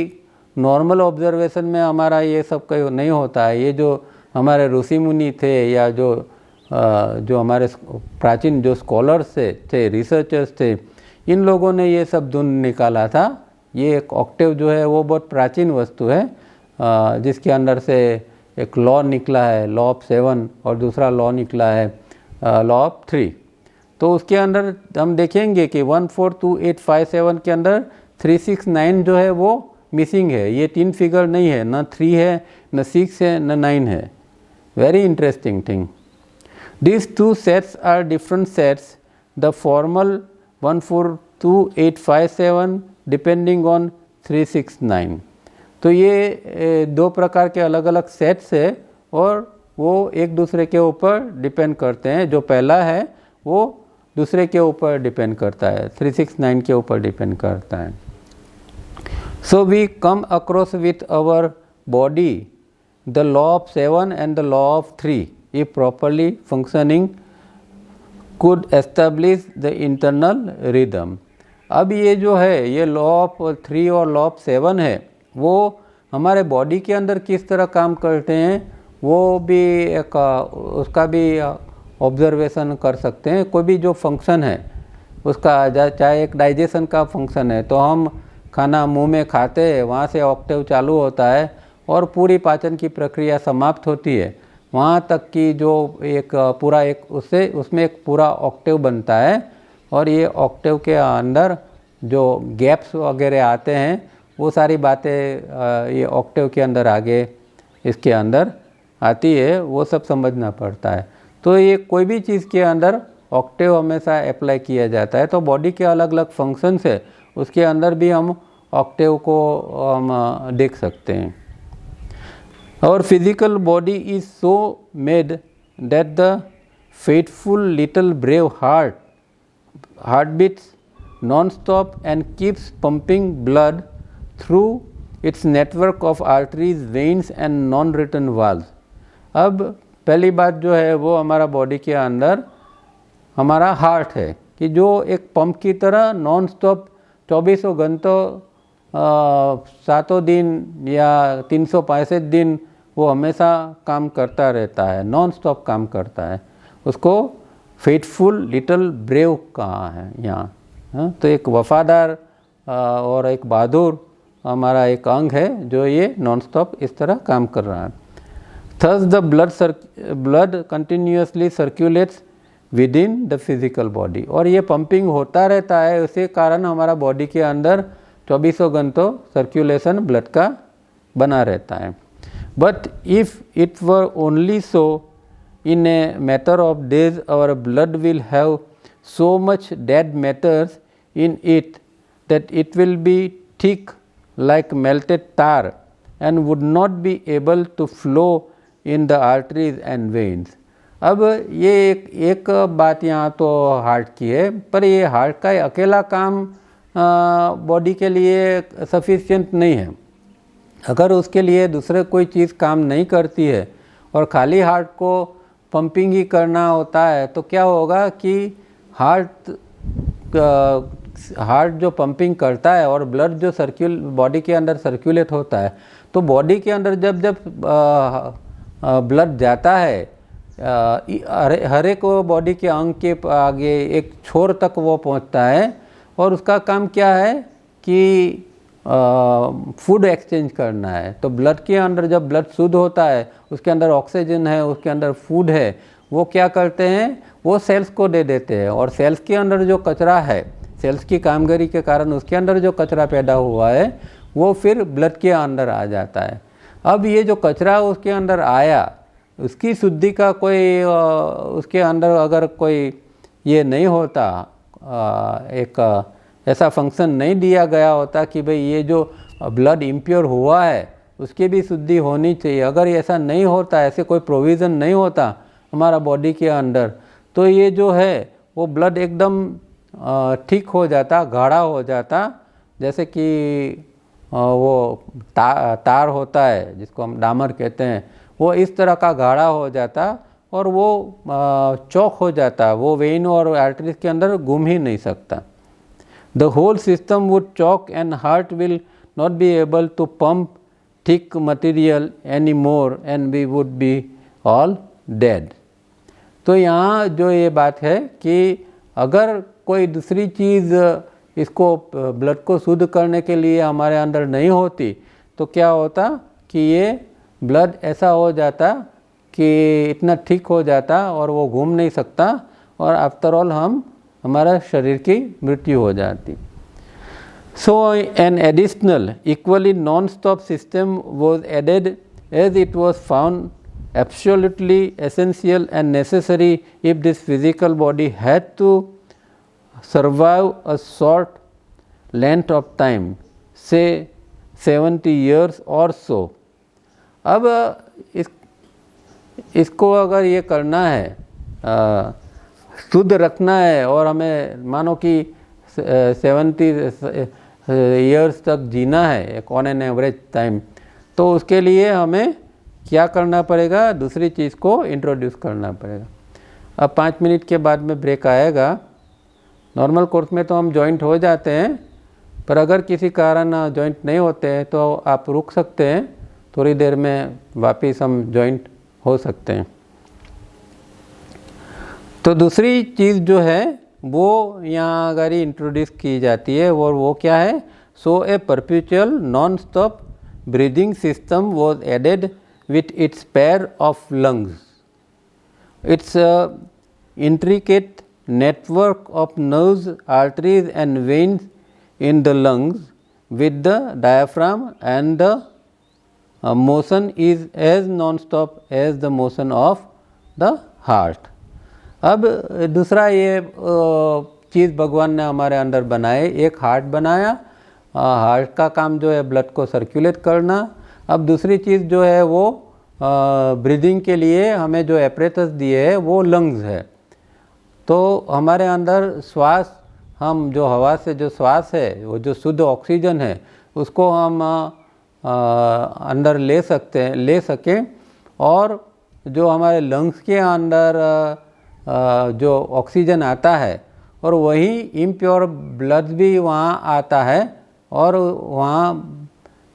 नॉर्मल ऑब्जर्वेशन में हमारा ये सब कहीं नहीं होता है। ये जो हमारे ऋषि मुनि थे या जो हमारे प्राचीन जो स्कॉलर्स थे रिसर्चर्स थे, इन लोगों ने ये सब धुन निकाला था। ये एक ऑक्टेव जो है वो बहुत प्राचीन वस्तु है, जिसके अंदर से एक लॉ निकला है, लॉ ऑफ 7, और दूसरा लॉ निकला है लॉ ऑफ 3। तो उसके अंदर हम देखेंगे कि 142857 के अंदर 369 जो है वो मिसिंग है। ये 3 फिगर नहीं है, न 3 है, न 6 है, न 9 है। Very interesting thing. These two sets are different sets. The formal 142857 depending on 369. तो ये 2 प्रकार के अलग अलग सेट्स है और वो एक दूसरे के ऊपर डिपेंड करते हैं। जो पहला है वो दूसरे के ऊपर डिपेंड करता है, 369 के ऊपर डिपेंड करता है। So we come across with our body the law of 7 and the law of 3. If properly functioning could establish the internal rhythm. अब ये जो है ये लॉ ऑफ 3 और लॉ ऑफ 7 है, वो हमारे बॉडी के अंदर किस तरह काम करते हैं वो भी एक उसका भी ऑब्जर्वेशन कर सकते हैं। कोई भी जो फंक्शन है उसका, चाहे एक डाइजेशन का फंक्शन है तो हम खाना मुंह में खाते हैं, वहाँ से ऑक्टेव चालू होता है और पूरी पाचन की प्रक्रिया समाप्त होती है, वहाँ तक कि जो एक पूरा एक उसमें एक पूरा ऑक्टेव बनता है। और ये ऑक्टेव के अंदर जो गैप्स वगैरह आते हैं वो सारी बातें ये ऑक्टेव के अंदर आगे इसके अंदर आती है, वो सब समझना पड़ता है। तो ये कोई भी चीज़ के अंदर ऑक्टेव हमेशा अप्लाई किया जाता है। तो बॉडी के अलग अलग फंक्शंस है, उसके अंदर भी हम ऑक्टेव को हम देख सकते हैं। Our physical body is so made that the faithful little brave heart beats non-stop and keeps pumping blood through its network of arteries, veins and non-written valves. अब पहली बात जो है वो हमारा बॉडी के अंदर हमारा हार्ट है कि जो एक पंप की तरह नॉन स्टॉप 24 घंटों 7 दिन या 365 दिन वो हमेशा काम करता रहता है, नॉन स्टॉप काम करता है। उसको फेथफुल लिटिल ब्रेव कहा है यहाँ। तो एक वफादार और एक बहादुर हमारा एक अंग है जो ये नॉन स्टॉप इस तरह काम कर रहा है। Thus the blood continuously circulates within the physical body, और ये पंपिंग होता रहता है, उसी कारण हमारा बॉडी के अंदर 24 घंटों सर्क्यूलेशन ब्लड का बना रहता है। But if it were only so in a matter of days our blood will have so much dead matters in it that it will be thick like melted tar and would not be able to flow in the arteries and veins. अब ये एक बात यहाँ तो heart की है, पर ये हार्ट का अकेला काम बॉडी के लिए सफिशिएंट नहीं है। अगर उसके लिए दूसरे कोई चीज़ काम नहीं करती है और खाली हार्ट को पंपिंग ही करना होता है तो क्या होगा कि हार्ट जो पंपिंग करता है और ब्लड जो बॉडी के अंदर सर्कुलेट होता है, तो बॉडी के अंदर जब ब्लड जाता है हर एक बॉडी के अंग के आगे एक छोर तक वो पहुंचता है और उसका काम क्या है कि फूड एक्सचेंज करना है। तो ब्लड के अंदर जब ब्लड शुद्ध होता है, उसके अंदर ऑक्सीजन है, उसके अंदर फूड है, वो क्या करते हैं वो सेल्स को दे देते हैं, और सेल्स के अंदर जो कचरा है, सेल्स की कामगिरी के कारण उसके अंदर जो कचरा पैदा हुआ है वो फिर ब्लड के अंदर आ जाता है। अब ये जो कचरा उसके अंदर आया, उसकी शुद्धि का कोई उसके अंदर अगर कोई ये नहीं होता, एक ऐसा फंक्शन नहीं दिया गया होता कि भाई ये जो ब्लड इम्प्योर हुआ है उसकी भी शुद्धि होनी चाहिए, अगर ऐसा नहीं होता, ऐसे कोई प्रोविज़न नहीं होता हमारा बॉडी के अंदर, तो ये जो है वो ब्लड एकदम ठीक हो जाता, गाढ़ा हो जाता, जैसे कि वो तार होता है जिसको हम डामर कहते हैं, वो इस तरह का गाढ़ा हो जाता और वो चौक हो जाता, वो वेन और आर्टरीज के अंदर घूम ही नहीं सकता। The whole system would choke and heart will not be able to pump thick material any more and we would be all dead. तो यहाँ जो ये बात है कि अगर कोई दूसरी चीज़ इसको ब्लड को शुद्ध करने के लिए हमारे अंदर नहीं होती तो क्या होता कि ये ब्लड ऐसा हो जाता कि इतना ठीक हो जाता और वो घूम नहीं सकता और आफ्टर ऑल हमारा शरीर की मृत्यु हो जाती. So an additional equally non-stop system was added as it was found absolutely essential and necessary if this physical body had to survive a short length of time, say 70 years or so. अब इसको अगर ये करना है, शुद्ध रखना है और हमें मानो कि 70 ईयर्स तक जीना है एक ऑन एन एवरेज टाइम, तो उसके लिए हमें क्या करना पड़ेगा, दूसरी चीज़ को इंट्रोड्यूस करना पड़ेगा. अब 5 मिनट के बाद में ब्रेक आएगा. नॉर्मल कोर्स में तो हम जॉइंट हो जाते हैं, पर अगर किसी कारण जॉइंट नहीं होते हैं तो आप रुक सकते हैं, थोड़ी देर में वापस हम जॉइंट हो सकते हैं. तो दूसरी चीज़ जो है वो यहाँ अगर इंट्रोड्यूस की जाती है और वो क्या है, so a perpetual non stop breathing system was added with its pair of lungs. Its intricate network of nerves, arteries and veins in the lungs with the diaphragm and the motion is as non-stop as the motion of the heart. अब दूसरा ये चीज़ भगवान ने हमारे अंदर बनाए, एक heart बनाया. हार्ट का काम जो है ब्लड को सर्कुलेट करना. अब दूसरी चीज़ जो है वो ब्रीदिंग के लिए हमें जो एपरेटस दिए है वो लंग्स है. तो हमारे अंदर श्वास, हम जो हवा से जो श्वास है वो जो शुद्ध ऑक्सीजन है उसको हम अंदर ले सकें और जो हमारे लंग्स के अंदर जो ऑक्सीजन आता है और वही इम्प्योर ब्लड भी वहाँ आता है और वहाँ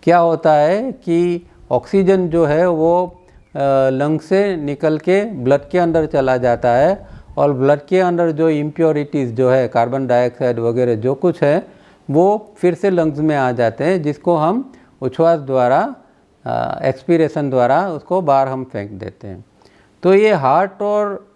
क्या होता है कि ऑक्सीजन जो है वो लंग से निकल के ब्लड के अंदर चला जाता है और ब्लड के अंदर जो इम्प्योरिटीज़ जो है कार्बन डाइऑक्साइड वगैरह जो कुछ है वो फिर से लंग्स में आ जाते हैं, जिसको हम उच्छ्वास द्वारा एक्सपीरेशन द्वारा उसको बाहर हम फेंक देते हैं. तो ये हार्ट और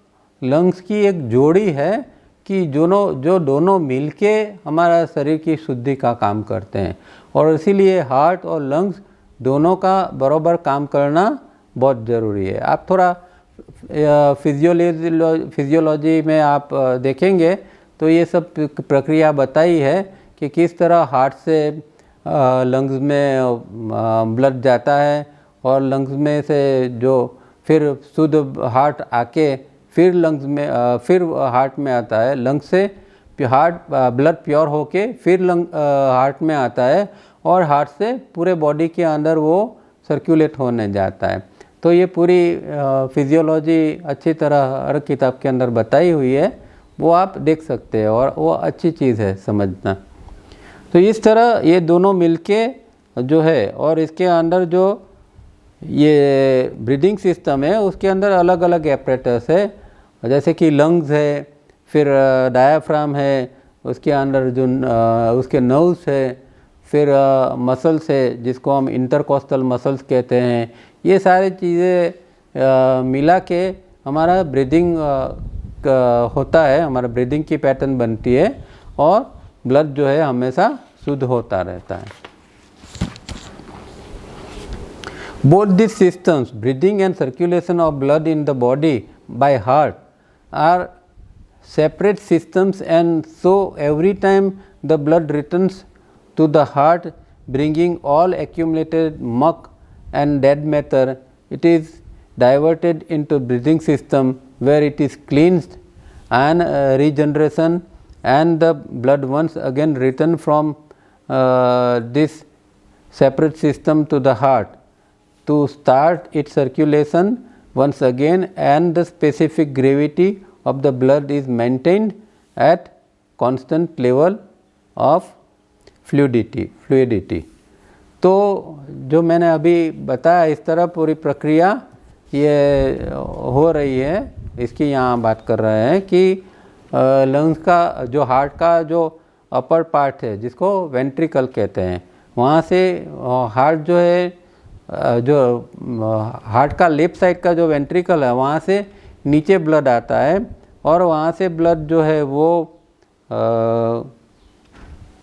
लंग्स की एक जोड़ी है कि जो दोनों मिलके हमारा शरीर की शुद्धि का काम करते हैं और इसीलिए हार्ट और लंग्स दोनों का बराबर काम करना बहुत ज़रूरी है. आप थोड़ा फिजियोलॉजी में आप देखेंगे तो ये सब प्रक्रिया बताई है कि किस तरह हार्ट से लंग्स में ब्लड जाता है और लंग्स में से जो फिर शुद्ध हार्ट आके फिर लंग्स में फिर हार्ट में आता है, लंग्स से ब्लड प्योर होके फिर हार्ट में आता है और हार्ट से पूरे बॉडी के अंदर वो सर्कुलेट होने जाता है. तो ये पूरी फिजियोलॉजी अच्छी तरह हर किताब के अंदर बताई हुई है, वो आप देख सकते हैं और वो अच्छी चीज़ है समझना. तो इस तरह ये दोनों मिलके जो है और इसके अंदर जो ये ब्रीदिंग सिस्टम है उसके अंदर अलग अलग एपरेटस है, जैसे कि लंग्स है, फिर डायाफ्राम है, उसके अंदर जो उसके नर्व्स है, फिर मसल्स है जिसको हम इंटरकोस्टल मसल्स कहते हैं. ये सारी चीज़ें मिला के हमारा ब्रीदिंग होता है, हमारा ब्रीदिंग की पैटर्न बनती है और ब्लड जो है हमेशा शुद्ध होता रहता है. Both these systems, breathing and circulation of blood in the body by heart, are separate systems, and so every time the blood returns to the heart bringing all accumulated muck and dead matter, it is diverted into breathing system where it is cleansed and regeneration, and the blood once again return from this separate system to the heart to start its circulation once again, and the specific gravity of the blood is maintained at constant level of fluidity. तो जो मैंने अभी बताया इस तरह पूरी प्रक्रिया ये हो रही है, इसकी यहाँ बात कर रहे हैं कि लंग्स का जो हार्ट का जो अपर पार्ट है जिसको वेंट्रिकल कहते हैं, वहाँ से हार्ट जो है जो हार्ट का लेफ्ट साइड का जो वेंट्रिकल है वहाँ से नीचे ब्लड आता है और वहाँ से ब्लड जो है वो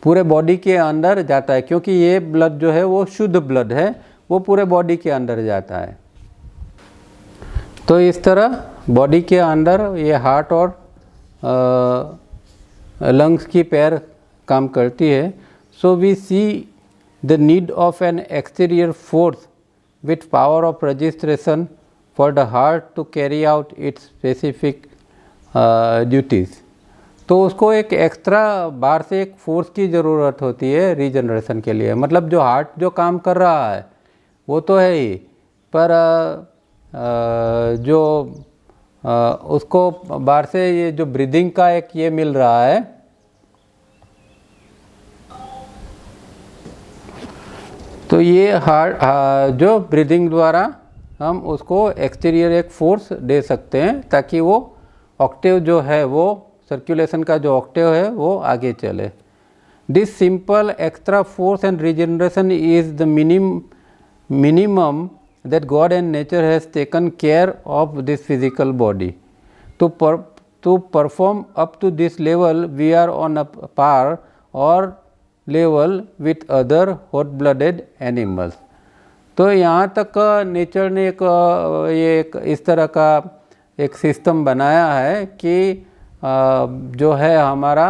पूरे बॉडी के अंदर जाता है, क्योंकि ये ब्लड जो है वो शुद्ध ब्लड है, वो पूरे बॉडी के अंदर जाता है। तो इस तरह बॉडी के अंदर ये हार्ट और लंग्स की पैर काम करती है। So we see the need of an exterior force with power of registration for the heart to carry out its specific duties. तो उसको एक एक्स्ट्रा बाहर से एक फोर्स की ज़रूरत होती है रीजनरेशन के लिए। मतलब जो हार्ट जो काम कर रहा है वो तो है ही, पर जो उसको बाहर से ये जो ब्रीदिंग का एक ये मिल रहा है, तो ये हार्ट जो ब्रीदिंग द्वारा हम उसको एक्सटीरियर एक फोर्स दे सकते हैं ताकि वो ऑक्टेव जो है वो सर्कुलेशन का जो ऑक्टेव है वो आगे चले। This simple extra force and regeneration is the minimum that God and nature has taken care of this physical body. To perform up to this level, we are on a par or level with other hot-blooded animals. तो यहाँ तक nature ने एक इस तरह का एक system बनाया है कि जो है हमारा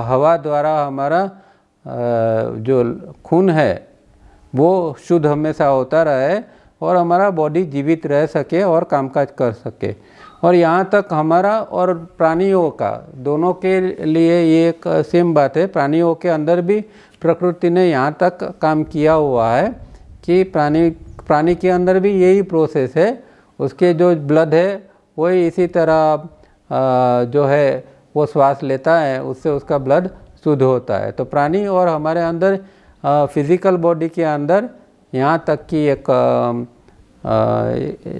हवा द्वारा हमारा जो खून है वो शुद्ध हमेशा होता रहे और हमारा बॉडी जीवित रह सके और कामकाज कर सके। और यहाँ तक हमारा और प्राणियों का दोनों के लिए ये एक सेम बात है। प्राणियों के अंदर भी प्रकृति ने यहाँ तक काम किया हुआ है कि प्राणी के अंदर भी यही प्रोसेस है। उसके जो ब्लड है वही इसी तरह जो है वो श्वास लेता है, उससे उसका ब्लड शुद्ध होता है। तो प्राणी और हमारे अंदर फिजिकल बॉडी के अंदर यहाँ तक कि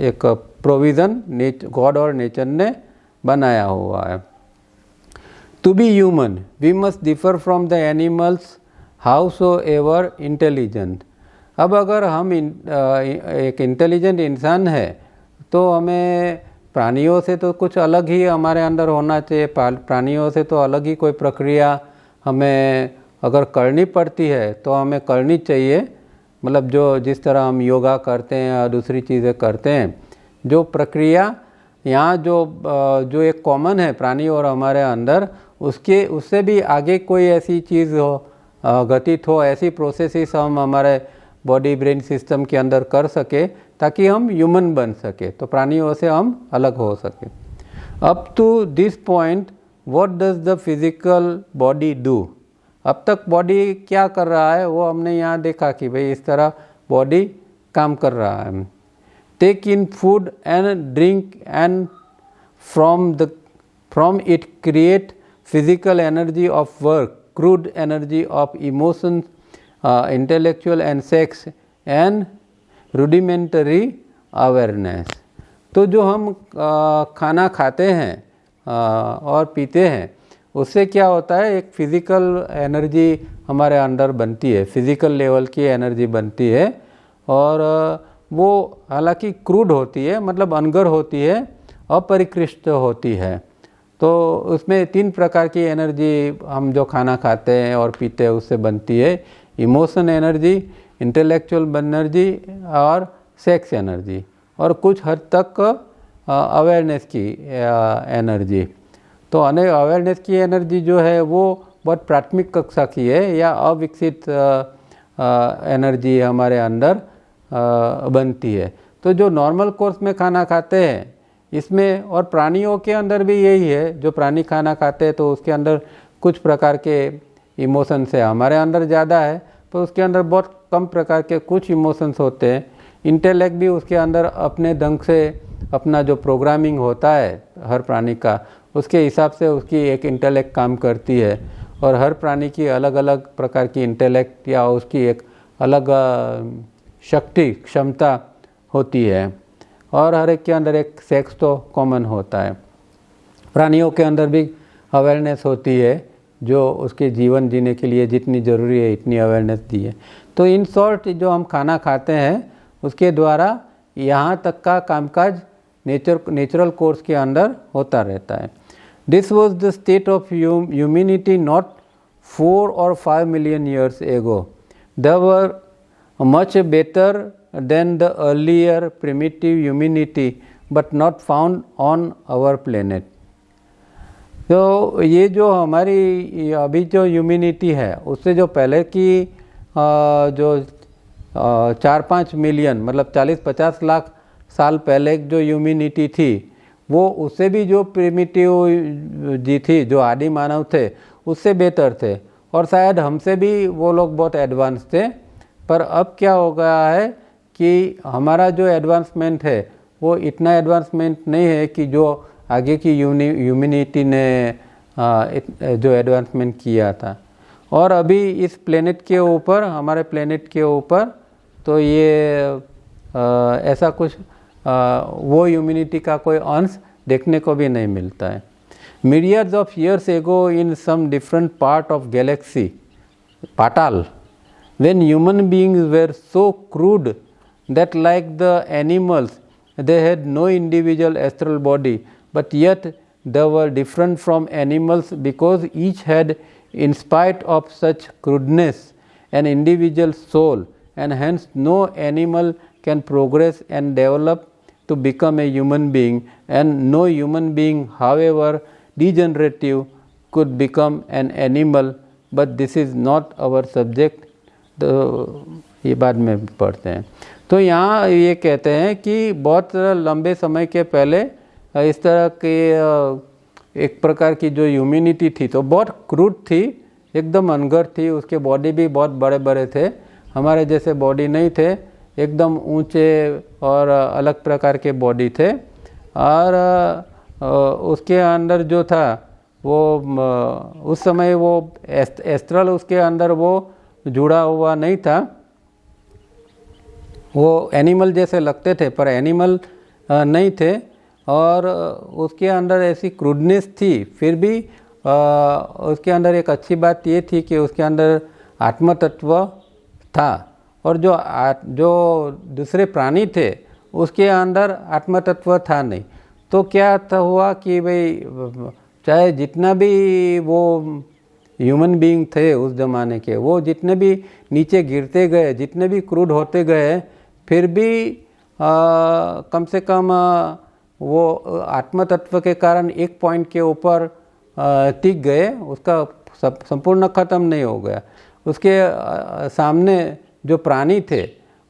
एक प्रोविज़न गॉड और नेचर ने बनाया हुआ है। To be human we must differ from the animals howsoever intelligent. अब अगर हम एक इंटेलिजेंट इंसान है तो हमें प्राणियों से तो कुछ अलग ही हमारे अंदर होना चाहिए। प्राणियों से तो अलग ही कोई प्रक्रिया हमें अगर करनी पड़ती है तो हमें करनी चाहिए। मतलब जो जिस तरह हम योगा करते हैं या दूसरी चीज़ें करते हैं, जो प्रक्रिया यहाँ जो एक कॉमन है प्राणी और हमारे अंदर, उससे भी आगे कोई ऐसी चीज़ हो घटित हो, ऐसी प्रोसेसेस हम हमारे बॉडी ब्रेन सिस्टम के अंदर कर सके ताकि हम ह्यूमन बन सके, तो प्राणियों से हम अलग हो सके। Up to this point what does the physical body do. अब तक बॉडी क्या कर रहा है वो हमने यहाँ देखा कि भाई इस तरह बॉडी काम कर रहा है। Take in food and drink and from it create physical energy of work, crude energy of emotions, intellectual and sex and rudimentary awareness. तो जो हम खाना खाते हैं और पीते हैं उससे क्या होता है, एक फिज़िकल एनर्जी हमारे अंदर बनती है, फिज़िकल लेवल की एनर्जी बनती है और वो हालांकि क्रूड होती है, मतलब अनगर होती है, अपरिकृष्ट होती है। तो उसमें 3 प्रकार की एनर्जी हम जो खाना खाते हैं और पीते हैं उससे बनती है। इमोशन एनर्जी, इंटेलेक्चुअल एनर्जी और सेक्स एनर्जी, और कुछ हद तक अवेयरनेस की एनर्जी। तो अवेयरनेस की एनर्जी जो है वो बहुत प्राथमिक कक्षा की है या अविकसित एनर्जी हमारे अंदर बनती है। तो जो नॉर्मल कोर्स में खाना खाते हैं इसमें, और प्राणियों के अंदर भी यही है, जो प्राणी खाना खाते हैं तो उसके अंदर कुछ प्रकार के इमोशंस है, हमारे अंदर ज़्यादा है तो उसके अंदर बहुत कम प्रकार के कुछ इमोशंस होते हैं। इंटेलेक्ट भी उसके अंदर अपने ढंग से अपना जो प्रोग्रामिंग होता है हर प्राणी का, उसके हिसाब से उसकी एक इंटेलेक्ट काम करती है। और हर प्राणी की अलग अलग प्रकार की इंटेलेक्ट या उसकी एक अलग शक्ति क्षमता होती है, और हर एक के अंदर एक सेक्स तो कॉमन होता है। प्राणियों के अंदर भी अवेयरनेस होती है, जो उसके जीवन जीने के लिए जितनी ज़रूरी है इतनी अवेयरनेस दी है। तो इन शॉर्ट जो हम खाना खाते हैं उसके द्वारा यहाँ तक का कामकाज नेचुरल कोर्स के अंदर होता रहता है। This was the state of humanity not 4 or 5 million years ago. They were much better than the earlier primitive humanity, but not found on our planet. तो ये जो हमारी अभी जो ह्यूमैनिटी है उससे जो पहले की जो 4-5 मिलियन मतलब 40-50 लाख साल पहले जो ह्यूमैनिटी थी, वो उससे भी जो प्रिमिटिव जी थी, जो आदि मानव थे, उससे बेहतर थे, और शायद हमसे भी वो लोग बहुत एडवांस थे। पर अब क्या हो गया है कि हमारा जो एडवांसमेंट है वो इतना एडवांसमेंट नहीं है कि जो आगे की ह्यूमैनिटी ने जो एडवांसमेंट किया था। और अभी इस प्लेनेट के ऊपर, हमारे प्लेनेट के ऊपर तो ये ऐसा कुछ वो ह्यूमैनिटी का कोई अंश देखने को भी नहीं मिलता है। Millions of years ago in some different part of galaxy, Patal, when human beings were so crude that like the animals, they had no individual astral body, but yet they were different from animals because each had, in spite of such crudeness, an individual soul, and hence no animal can progress and develop to become a human being, and no human being, however degenerative, could become an animal, but this is not our subject. तो ये बाद में पढ़ते हैं। तो यहाँ ये कहते हैं कि बहुत लंबे समय के पहले इस तरह के एक प्रकार की जो ह्यूमैनिटी थी तो बहुत क्रूड थी, एकदम अनगर थी, उसके बॉडी भी बहुत बड़े बड़े थे, हमारे जैसे बॉडी नहीं थे, एकदम ऊंचे और अलग प्रकार के बॉडी थे। और उसके अंदर जो था वो उस समय वो एस्ट्रल उसके अंदर वो जुड़ा हुआ नहीं था, वो एनिमल जैसे लगते थे पर एनिमल नहीं थे, और उसके अंदर ऐसी क्रूडनेस थी। फिर भी उसके अंदर एक अच्छी बात ये थी कि उसके अंदर आत्म तत्व था, और जो दूसरे प्राणी थे उसके अंदर आत्म तत्व था नहीं। तो क्या हुआ कि भाई चाहे जितना भी वो ह्यूमन बीइंग थे उस ज़माने के, वो जितने भी नीचे गिरते गए, जितने भी क्रूड होते गए, फिर भी कम से कम वो आत्म तत्व के कारण एक पॉइंट के ऊपर टिक गए, उसका संपूर्ण ख़त्म नहीं हो गया। उसके सामने जो प्राणी थे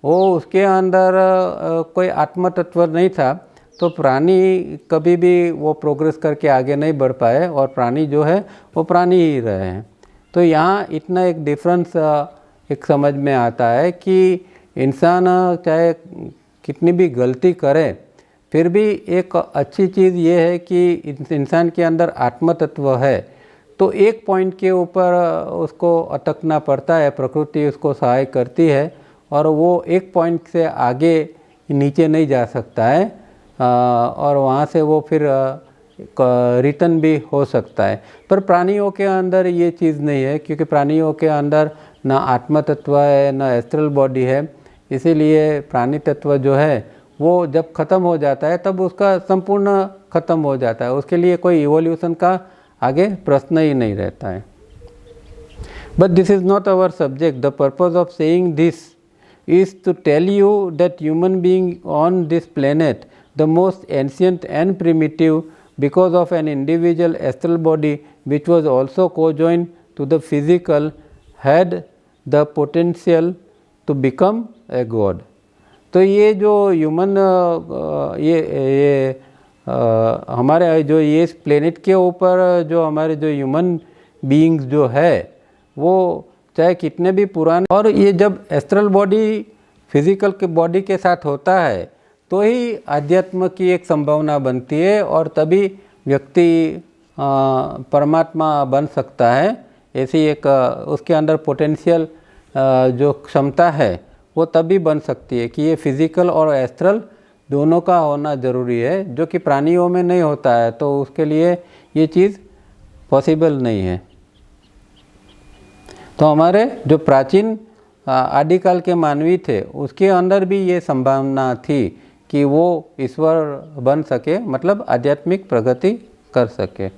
वो उसके अंदर कोई आत्म तत्व नहीं था, तो प्राणी कभी भी वो प्रोग्रेस करके आगे नहीं बढ़ पाए, और प्राणी जो है वो प्राणी ही रहे हैं। तो यहाँ इतना एक डिफरेंस एक समझ में आता है कि इंसान चाहे कितनी भी गलती करे, फिर भी एक अच्छी चीज़ ये है कि इंसान के अंदर आत्म तत्व है, तो एक पॉइंट के ऊपर उसको अटकना पड़ता है, प्रकृति उसको सहाय करती है, और वो एक पॉइंट से आगे नीचे नहीं जा सकता है, और वहाँ से वो फिर रिटर्न भी हो सकता है। पर प्राणियों के अंदर ये चीज़ नहीं है, क्योंकि प्राणियों के अंदर ना आत्म तत्व है ना एस्ट्रल बॉडी है, इसीलिए प्राणी तत्व जो है वो जब ख़त्म हो जाता है तब उसका संपूर्ण ख़त्म हो जाता है, उसके लिए कोई इवोल्यूशन का आगे प्रश्न ही नहीं रहता है। But this is not our subject. The purpose of saying this is to tell you that human being on this planet, the most ancient and primitive, because of an individual astral body which was also co-joined to the physical, had the potential to become a god. तो ये जो human ये हमारे जो ये planet के ऊपर जो हमारे जो ह्यूमन बीइंग्स जो है वो चाहे कितने भी पुराने, और ये जब एस्ट्रल बॉडी फिजिकल के बॉडी के साथ होता है तो ही आध्यात्म की एक संभावना बनती है, और तभी व्यक्ति परमात्मा बन सकता है। ऐसी एक उसके अंदर पोटेंशियल जो क्षमता है वो तभी बन सकती है कि ये फिजिकल और एस्ट्रल दोनों का होना ज़रूरी है, जो कि प्राणियों में नहीं होता है, तो उसके लिए ये चीज़ पॉसिबल नहीं है। तो हमारे जो प्राचीन आदिकाल के मानवी थे उसके अंदर भी ये संभावना थी कि वो ईश्वर बन सके, मतलब आध्यात्मिक प्रगति कर सके।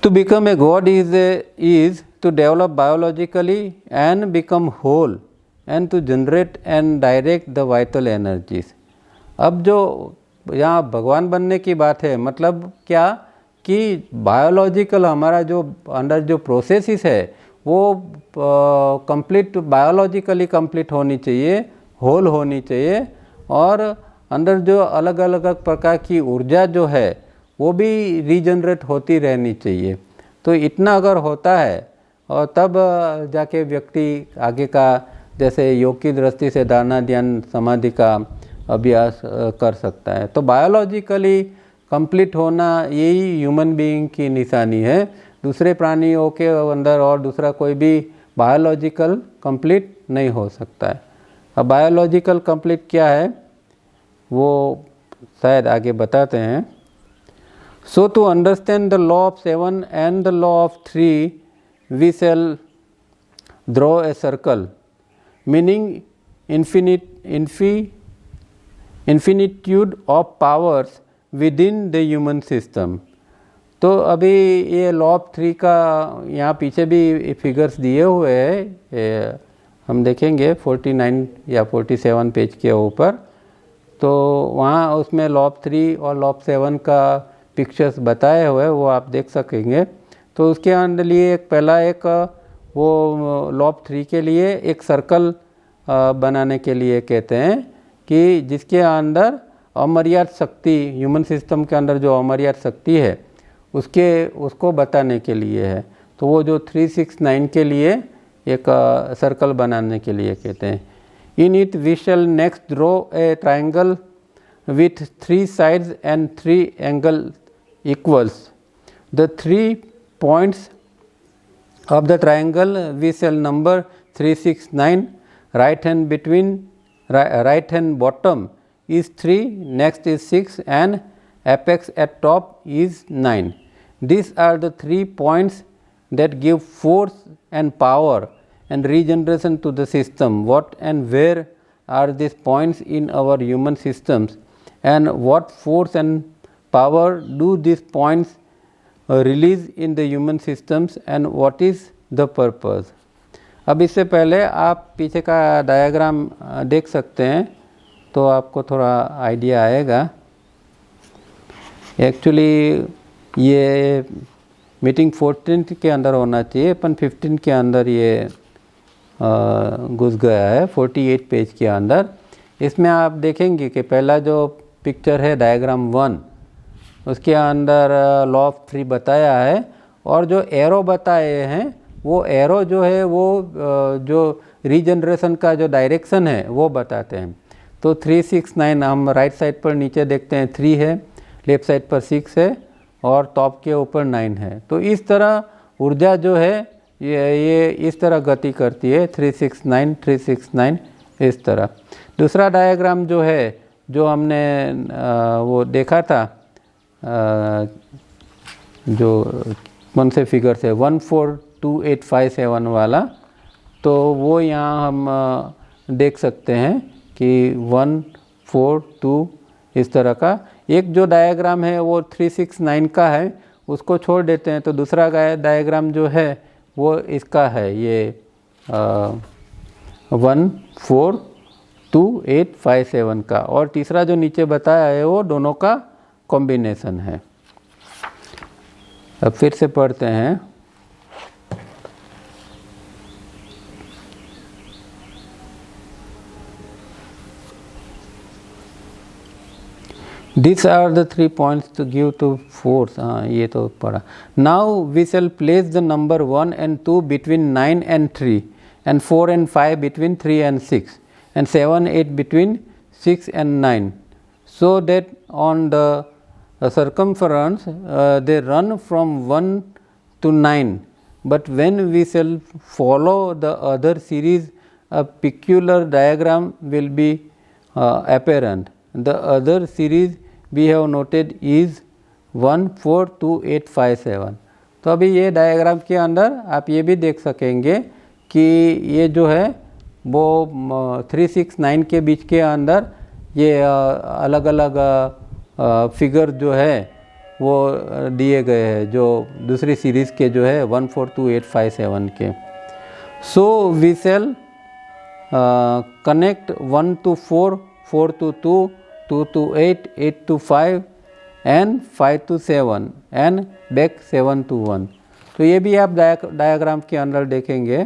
To become a god is to develop biologically and become whole and to generate and direct the vital energies. अब जो यहाँ भगवान बनने की बात है, मतलब क्या कि बायोलॉजिकल हमारा जो अंदर जो प्रोसेसिस है वो कंप्लीट बायोलॉजिकली कंप्लीट होनी चाहिए, होल होनी चाहिए, और अंदर जो अलग अलग प्रकार की ऊर्जा जो है वो भी रीजनरेट होती रहनी चाहिए। तो इतना अगर होता है और तब जाके व्यक्ति आगे का जैसे योग की दृष्टि से धारणा ध्यान समाधि का अभ्यास कर सकता है। तो बायोलॉजिकली कंप्लीट होना यही ह्यूमन बीइंग की निशानी है। दूसरे प्राणियों के अंदर और दूसरा कोई भी बायोलॉजिकल कंप्लीट नहीं हो सकता है। अब बायोलॉजिकल कंप्लीट क्या है वो शायद आगे बताते हैं। So to understand the law of 7 and the law of 3 we shall draw a circle meaning infinitude of powers within the human system. तो अभी ये लॉ ऑफ 3 का यहाँ पीछे भी फिगर्स दिए हुए हैं, हम देखेंगे 49 या 47 पेज के ऊपर। तो वहाँ उसमें लॉ ऑफ 3 और लॉ ऑफ 7 का पिक्चर्स बताए हुए वो आप देख सकेंगे। तो उसके अंदर लिए एक पहला एक वो लॉ ऑफ 3 के लिए एक सर्कल बनाने के लिए कहते हैं कि जिसके अंदर अमर्याद शक्ति, ह्यूमन सिस्टम के अंदर जो अमर्याद शक्ति है उसको बताने के लिए है। तो वो जो 369 के लिए एक सर्कल बनाने के लिए कहते हैं। In it we shall next draw a triangle with 3 sides and 3 angles equals. The 3 points of the triangle we shall number 369. Right hand bottom is 3, next is 6, and apex at top is 9. These are the 3 points that give force and power and regeneration to the system. What and where are these points in our human systems, and what force and power do these points release in the human systems, and what is the purpose? अब इससे पहले आप पीछे का diagram देख सकते हैं तो आपको थोड़ा आइडिया आएगा। एक्चुअली ये मीटिंग 14 के अंदर होना चाहिए, अपन 15 के अंदर ये घुस गया है 48 पेज के अंदर। इसमें आप देखेंगे कि पहला जो पिक्चर है डायग्राम 1, उसके अंदर लॉ ऑफ 3 बताया है, और जो एरो बताए हैं वो एरो जो है वो जो रीजनरेशन का जो डायरेक्शन है वो बताते हैं। तो 369 हम राइट साइड पर नीचे देखते हैं 3 है, लेफ्ट साइड पर 6 है और टॉप के ऊपर 9 है। तो इस तरह ऊर्जा जो है ये इस तरह गति करती है 369 इस तरह। दूसरा डायग्राम जो है जो हमने वो देखा था जो कौन से फिगर से 142857 वाला, तो वो यहाँ हम देख सकते हैं कि 142 इस तरह का। एक जो डायग्राम है वो 369 का है, उसको छोड़ देते हैं, तो दूसरा डायग्राम जो है वो इसका है, ये 1422857 का, और तीसरा जो नीचे बताया है वो दोनों का कॉम्बिनेशन है। अब फिर से पढ़ते हैं। These are the 3 points to give to force. हाँ ये तो पढ़ा। Now we shall place the number 1 and 2 between 9 and 3, and 4 and 5 between 3 and 6, and 7, 8 between 6 and 9, so that on the circumference they run from 1 to 9. But when we shall follow the other series a peculiar diagram will be apparent. The other series we have noted is 1, 4, 2, 8, 5, 7. तो अभी ये diagram के अंदर आप ये भी देख सकेंगे कि ये जो है वो 3, 6, 9 के बीच के अंदर ये अलग अलग फिगर जो है वो दिए गए हैं, जो दूसरी सीरीज़ के जो है 1, 4, 2, 8, 5, 7 के. So we shall connect 1 to 4, 4 to 2, 2 to 8, 8 to 5 and 5 to 7 and back 7 to 1. तो ये भी आप डायग्राम के अंदर देखेंगे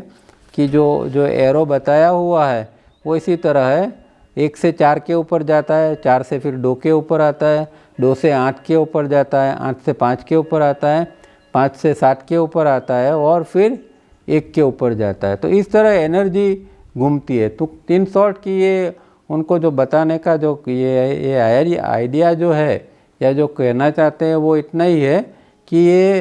कि जो एरो बताया हुआ है वो इसी तरह है. 1 से 4 के ऊपर जाता है, 4 से फिर 2 के ऊपर आता है, 2 से 8 के ऊपर जाता है, 8 से 5 के ऊपर आता है, 5 से 7 के ऊपर आता है और फिर 1 के ऊपर जाता है. तो इस तरह एनर्जी घूमती है. तो इन शॉर्ट की ये उनको जो बताने का जो ये आइडिया जो है या जो कहना चाहते हैं वो इतना ही है कि ये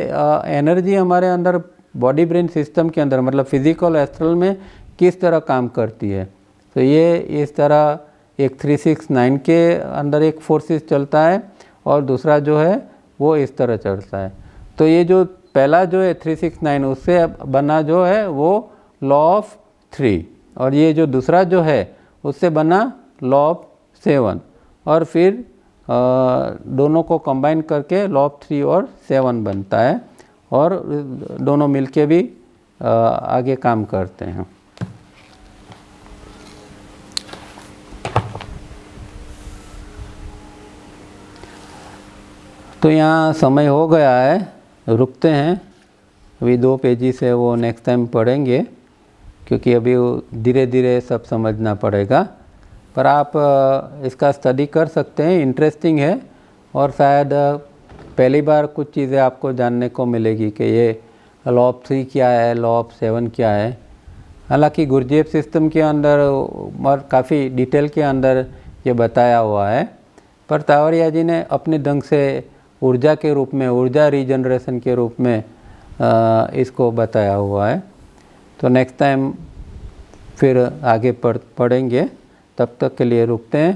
एनर्जी हमारे अंदर बॉडी ब्रेन सिस्टम के अंदर मतलब फिजिकल एस्ट्रल में किस तरह काम करती है. तो ये इस तरह एक 3, 6, 9 के अंदर एक फोर्सेस चलता है और दूसरा जो है वो इस तरह चलता है. तो ये जो पहला जो है 3, 6, 9 उससे बना जो है वो लॉ ऑफ 3 और ये जो दूसरा जो है उससे बना लॉ ऑफ 7 और फिर दोनों को कंबाइन करके लॉ ऑफ 3 और 7 बनता है और दोनों मिलके भी आगे काम करते हैं. तो यहाँ समय हो गया है, रुकते हैं. अभी 2 पेजेस है वो नेक्स्ट टाइम पढ़ेंगे क्योंकि अभी धीरे धीरे सब समझना पड़ेगा. पर आप इसका स्टडी कर सकते हैं, इंटरेस्टिंग है और शायद पहली बार कुछ चीज़ें आपको जानने को मिलेगी कि ये लॉ ऑफ 3 क्या है, लॉ ऑफ 7 क्या है. हालांकि गुरजेफ सिस्टम के अंदर और काफ़ी डिटेल के अंदर ये बताया हुआ है, पर तावरिया जी ने अपने ढंग से ऊर्जा के रूप में, ऊर्जा रीजनरेशन के रूप में इसको बताया हुआ है. तो नेक्स्ट टाइम फिर आगे पढ़ेंगे. तब तक के लिए रुकते हैं.